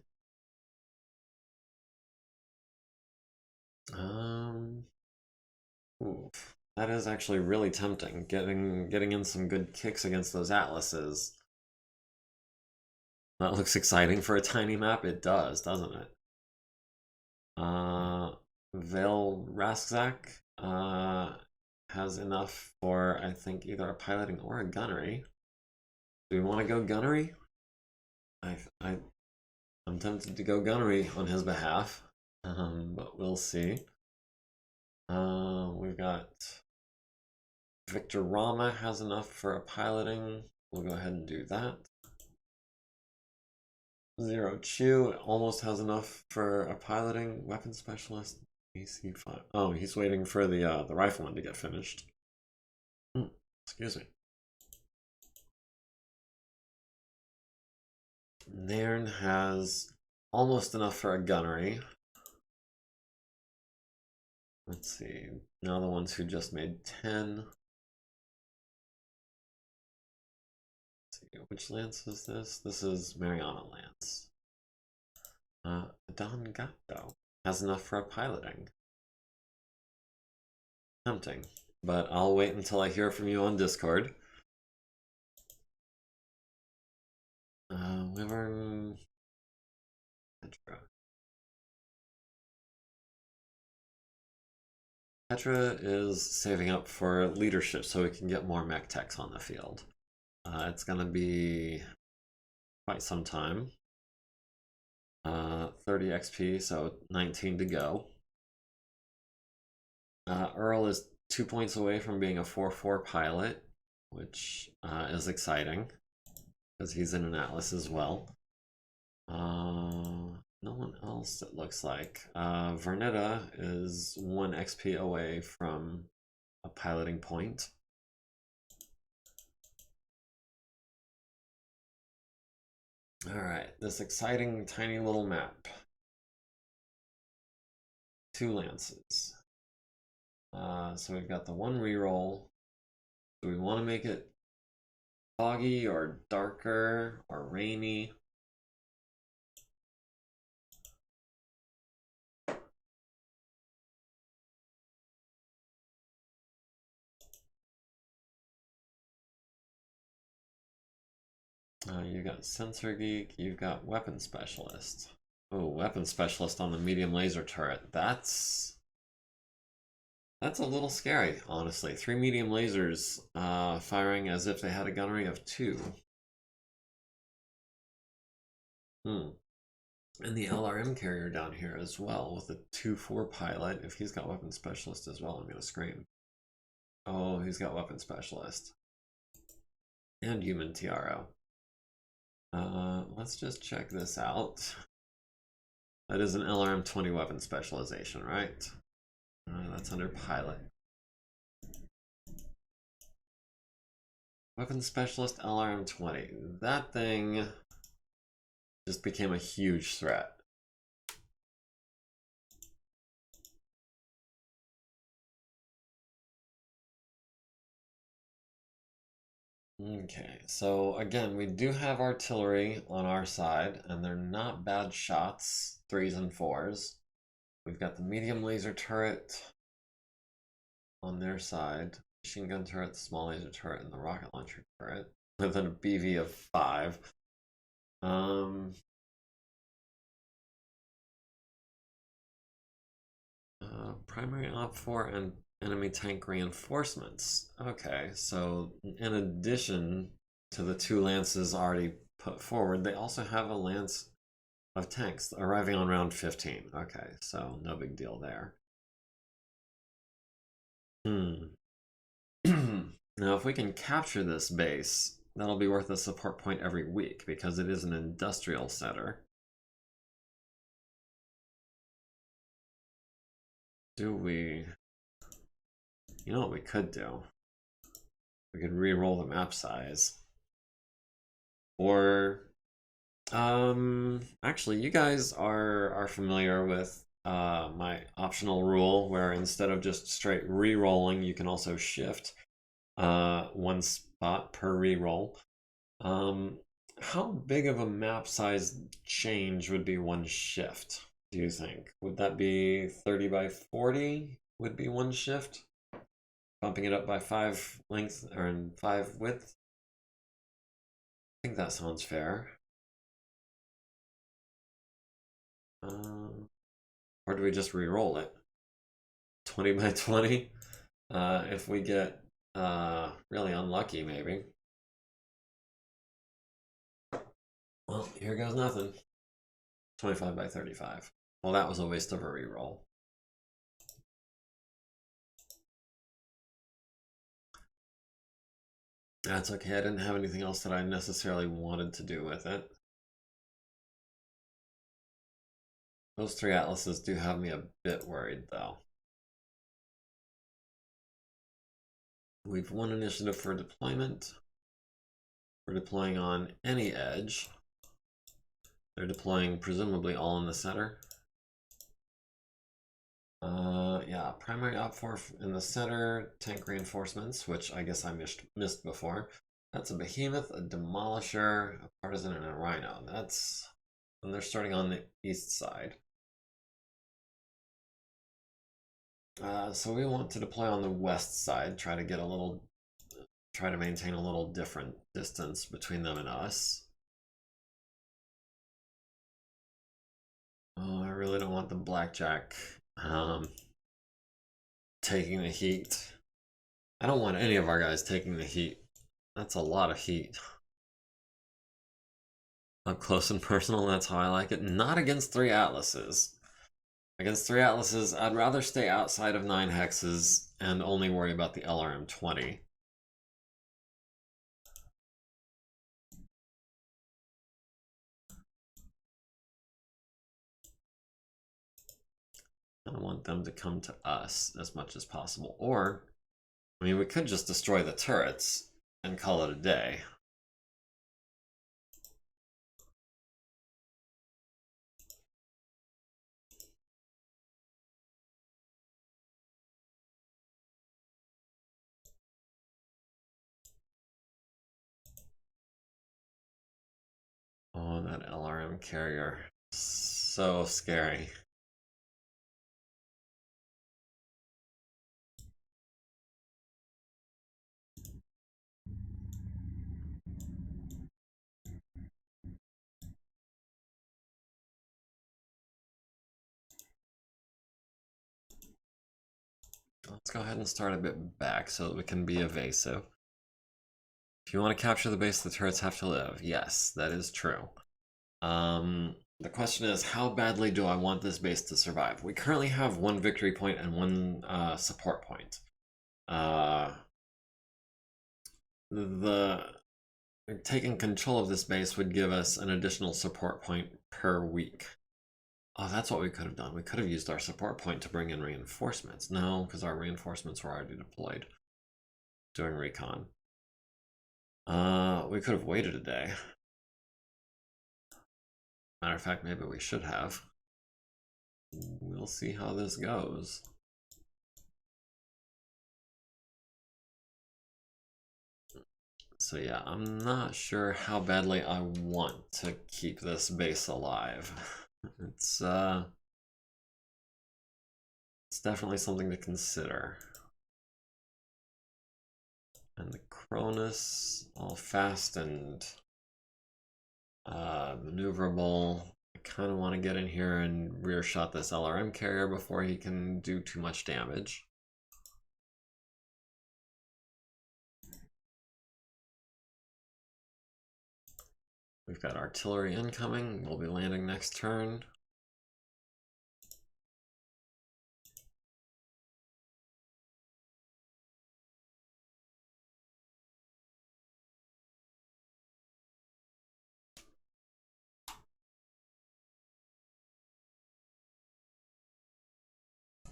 Oof. That is actually really tempting. Getting in some good kicks against those atlases. That looks exciting for a tiny map. It does, doesn't it? Vale Raskzak has enough for, I think, either a piloting or a gunnery. Do we want to go gunnery? I, I, I'm tempted to go gunnery on his behalf, but we'll see. We've got Victor Rama has enough for a piloting. We'll go ahead and do that. Zero Chew almost has enough for a piloting. Weapon specialist. AC5. Oh, he's waiting for the rifleman to get finished. Excuse me. Nairn has almost enough for a gunnery. Let's see. Now the ones who just made 10. Let's see. Which lance is this? This is Mariana Lance. Don Gatto has enough for a piloting. Tempting, but I'll wait until I hear from you on Discord. Wyvern. Petra. Petra is saving up for leadership so we can get more mech techs on the field. It's gonna be quite some time. 30 XP, so 19 to go. Earl is 2 points away from being a 4-4 pilot, which is exciting because he's in an Atlas as well. No one else, it looks like. Vernetta is 1 XP away from a piloting point. Alright, this exciting tiny little map. 2 lances. So we've got the 1 reroll. Do we want to make it foggy or darker or rainy? You got Sensor Geek, you've got Weapon Specialist. Oh, Weapon Specialist on the medium laser turret. That's a little scary, honestly. 3 medium lasers firing as if they had a gunnery of 2. And the LRM carrier down here as well with a 2-4 pilot. If he's got Weapon Specialist as well, I'm going to scream. Oh, he's got Weapon Specialist. And Human TRO. Let's just check this out. That is an LRM 20 weapon specialization, right? That's under pilot. Weapon specialist LRM 20. That thing just became a huge threat. Okay, so again, we do have artillery on our side, and they're not bad shots, 3s and 4s. We've got the medium laser turret on their side, machine gun turret, the small laser turret, and the rocket launcher turret with a BV of 5. Primary op 4 and enemy tank reinforcements. Okay, so in addition to the 2 lances already put forward, they also have a lance of tanks arriving on round 15. Okay, so no big deal there. Now, if we can capture this base, that'll be worth a support point every week because it is an industrial center. Do we... You know what we could do? We could re-roll the map size. Or... actually, you guys are familiar with my optional rule where instead of just straight re-rolling, you can also shift 1 spot per re-roll. How big of a map size change would be 1 shift, do you think? Would that be 30 by 40 would be 1 shift? Bumping it up by 5 length or 5 width? I think that sounds fair. Or do we just re-roll it? 20 by 20? If we get really unlucky, maybe. Well, here goes nothing. 25 by 35. Well, that was a waste of a reroll. That's okay, I didn't have anything else that I necessarily wanted to do with it. Those 3 atlases do have me a bit worried, though. We've won initiative for deployment. We're deploying on any edge. They're deploying presumably all in the center. Yeah, primary outfor in the center, tank reinforcements, which I guess I missed before. That's a behemoth, a demolisher, a partisan, and a rhino. That's and they're starting on the east side. So we want to deploy on the west side, try to maintain a little different distance between them and us. Oh, I really don't want the blackjack taking the heat. I don't want any of our guys taking the heat. That's a lot of heat. Up close and personal, that's how I like it. Not against 3 atlases. Against 3 atlases, I'd rather stay outside of 9 hexes and only worry about the LRM-20. I want them to come to us as much as possible. Or, I mean, we could just destroy the turrets and call it a day. Oh, that LRM carrier. So scary. Let's go ahead and start a bit back so that we can be evasive. If you want to capture the base, the turrets have to live. Yes, that is true. The question is, how badly do I want this base to survive? We currently have 1 victory point and 1 support point. Taking control of this base would give us an additional support point per week. Oh, that's what we could have done. We could have used our support point to bring in reinforcements. No, because our reinforcements were already deployed doing recon. We could have waited a day. Matter of fact, maybe we should have. We'll see how this goes. So yeah, I'm not sure how badly I want to keep this base alive. It's definitely something to consider. And the Cronus, all fast and maneuverable. I kind of want to get in here and rear shot this LRM carrier before he can do too much damage. We've got artillery incoming. We'll be landing next turn.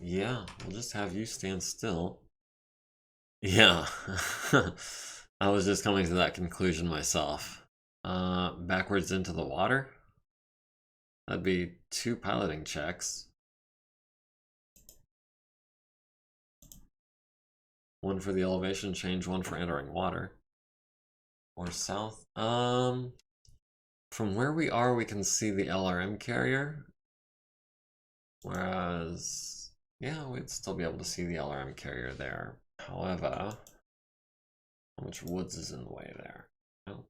Yeah, we'll just have you stand still. Yeah, I was just coming to that conclusion myself. Backwards into the water? That'd be 2 piloting checks. 1 for the elevation change, 1 for entering water. Or south. From where we are, we can see the LRM carrier. Whereas, yeah, we'd still be able to see the LRM carrier there. However, how much woods is in the way there? Oh.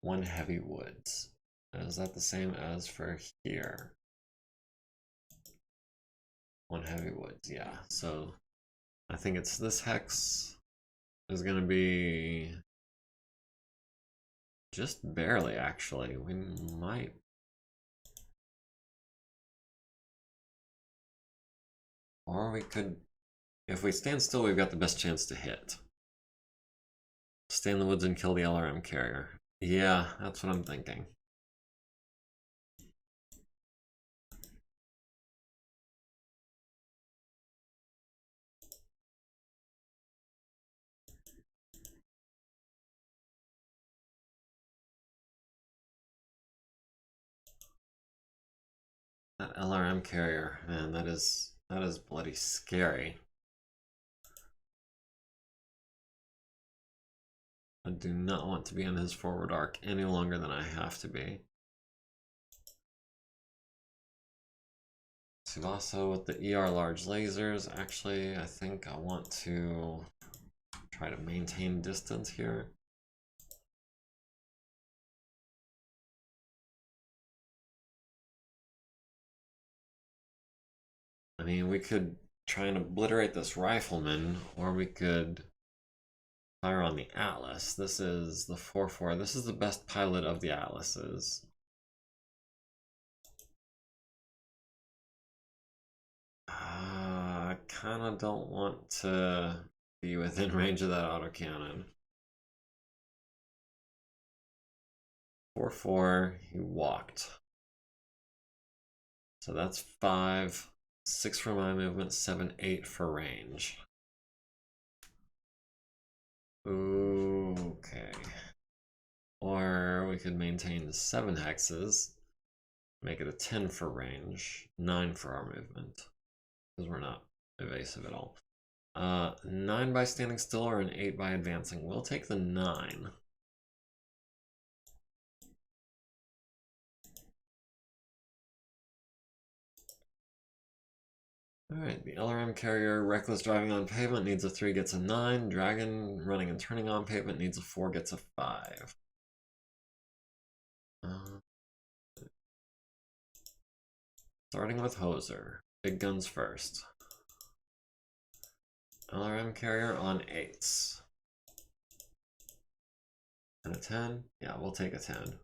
1 heavy woods. Is that the same as for here? 1 heavy woods, yeah. So I think it's this hex is going to be Just barely, actually. We might. Or we could. If we stand still, we've got the best chance to hit. Stay in the woods and kill the LRM carrier. Yeah, that's what I'm thinking. That LRM carrier, man, that is bloody scary. I do not want to be in his forward arc any longer than I have to be. Tsubasa with the ER large lasers. Actually, I think I want to try to maintain distance here. I mean, we could try and obliterate this rifleman, or we could fire on the Atlas. This is the 4-4. This is the best pilot of the Atlases. I kind of don't want to be within range of that autocannon. 4-4, he walked. So that's 5, 6 for my movement, 7, 8 for range. Okay. Or we could maintain 7 hexes, make it a 10 for range, 9 for our movement, because we're not evasive at all. 9 by standing still or an 8 by advancing. We'll take the 9. Alright, the LRM carrier, reckless driving on pavement, needs a 3, gets a 9. Dragon, running and turning on pavement, needs a 4, gets a 5. Starting with Hoser. Big guns first. LRM carrier on 8s. And a 10? Yeah, we'll take a 10.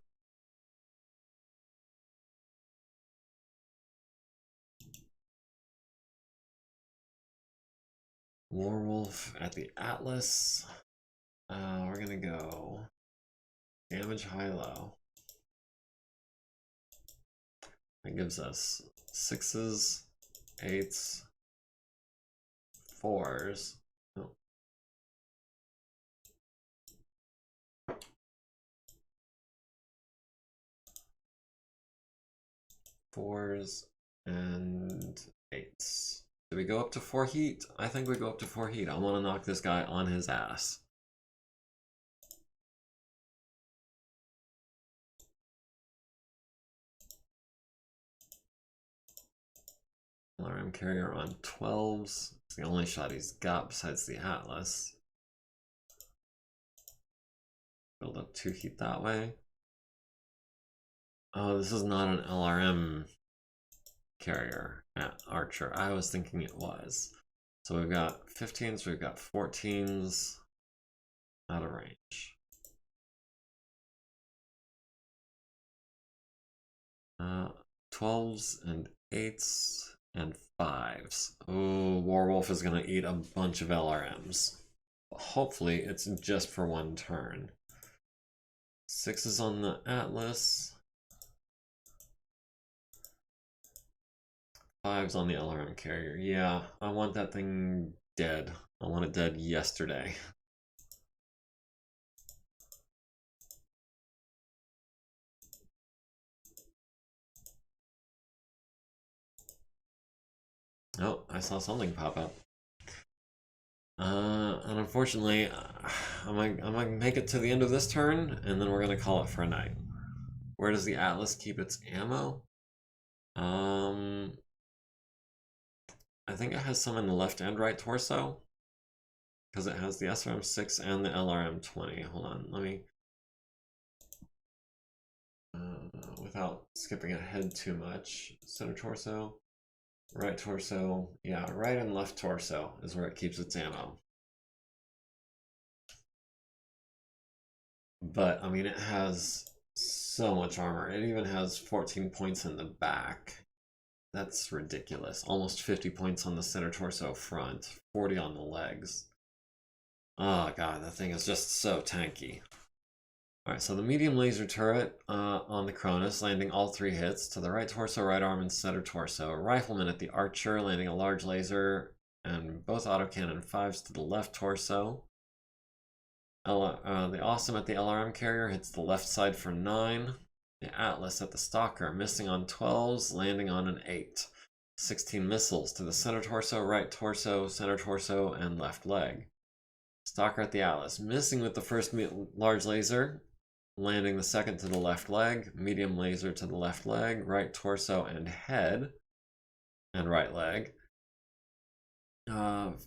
Warwolf at the Atlas. We're gonna go damage high-low. That gives us 6s, 8s, 4s. Oh. 4s and 8s. Do we go up to 4 heat? I think we go up to 4 heat. I want to knock this guy on his ass. LRM carrier on 12s. It's the only shot he's got besides the Atlas. Build up 2 heat that way. Oh, this is not an LRM carrier at Archer. I was thinking it was. So we've got 15s, we've got 14s out of range. 12s and 8s and 5s. Oh, Warwolf is going to eat a bunch of LRMs. Hopefully it's just for 1 turn. 6s on the Atlas. 5s on the LRM carrier. Yeah, I want that thing dead. I want it dead yesterday. Oh, I saw something pop up. And unfortunately, I'm gonna make it to the end of this turn, and then we're gonna call it for a night. Where does the Atlas keep its ammo? I think it has some in the left and right torso, because it has the SRM-6 and the LRM-20. Hold on, let me... without skipping ahead too much. Center torso, right torso. Yeah, right and left torso is where it keeps its ammo. But, I mean, it has so much armor. It even has 14 points in the back. That's ridiculous. Almost 50 points on the center torso front, 40 on the legs. Oh god, that thing is just so tanky. Alright, so the medium laser turret on the Cronus, landing all 3 hits to the right torso, right arm, and center torso. Rifleman at the Archer, landing a large laser and both autocannon 5s to the left torso. The Awesome at the LRM carrier hits the left side for 9. The Atlas at the Stalker, missing on 12s, landing on an 8. 16 missiles to the center torso, right torso, center torso, and left leg. Stalker at the Atlas, missing with the first large laser, landing the second to the left leg, medium laser to the left leg, right torso and head, and right leg. 12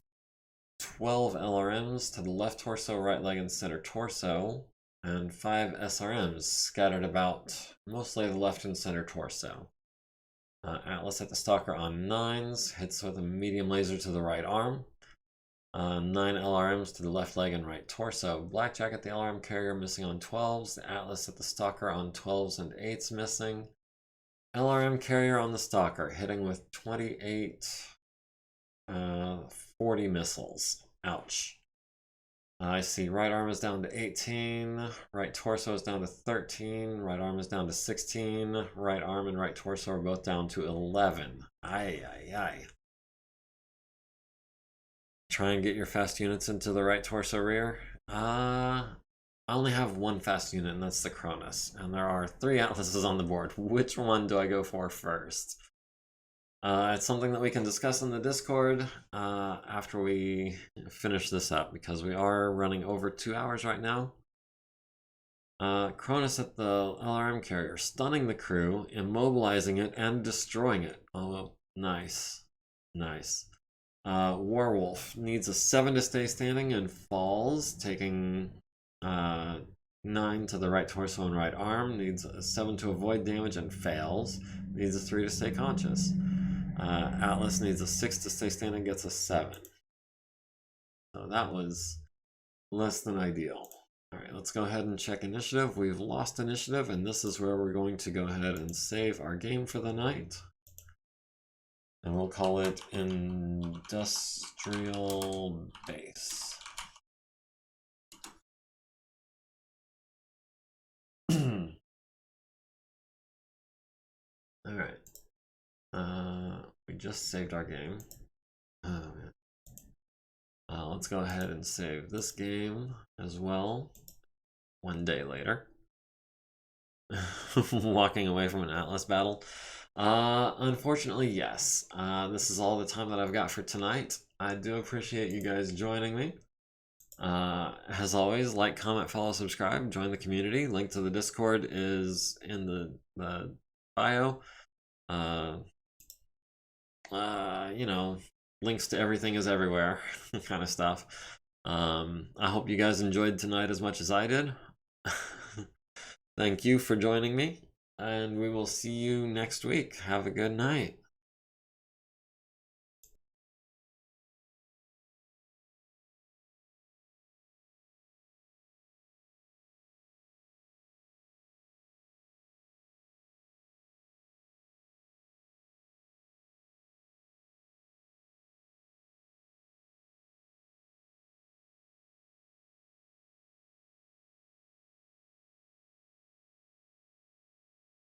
LRMs to the left torso, right leg, and center torso, and 5 SRMs scattered about mostly the left and center torso. Atlas at the Stalker on 9s, hits with a medium laser to the right arm. 9 LRMs to the left leg and right torso. Blackjack at the LRM carrier missing on 12s. The Atlas at the Stalker on 12s and 8s missing. LRM carrier on the Stalker hitting with 28, 40 missiles. Ouch. I see right arm is down to 18, right torso is down to 13, right arm is down to 16, right arm and right torso are both down to 11. Ay, ay, ay. Try and get your fast units into the right torso rear. I only have 1 fast unit, and that's the Cronus. And there are 3 Atlases on the board. Which one do I go for first? It's something that we can discuss in the Discord after we finish this up, because we are running over 2 hours right now. Cronus at the LRM carrier, stunning the crew, immobilizing it, and destroying it. Oh, nice. Nice. Warwolf needs a 7 to stay standing and falls, taking 9 to the right torso and right arm. Needs a 7 to avoid damage and fails. Needs a 3 to stay conscious. Atlas needs a 6 to stay standing, gets a 7. So that was less than ideal. Alright, let's go ahead and check initiative. We've lost initiative, and this is where we're going to go ahead and save our game for the night. And we'll call it Industrial Base. Alright. We just saved our game. Let's go ahead and save this game as well. 1 day later. Walking away from an Atlas battle. Unfortunately, yes. This is all the time that I've got for tonight. I do appreciate you guys joining me. As always, like, comment, follow, subscribe, join the community. Link to the Discord is in the bio. You know, links to everything is everywhere kind of stuff. I hope you guys enjoyed tonight as much as I did. Thank you for joining me, and we will see you next week. Have a good night.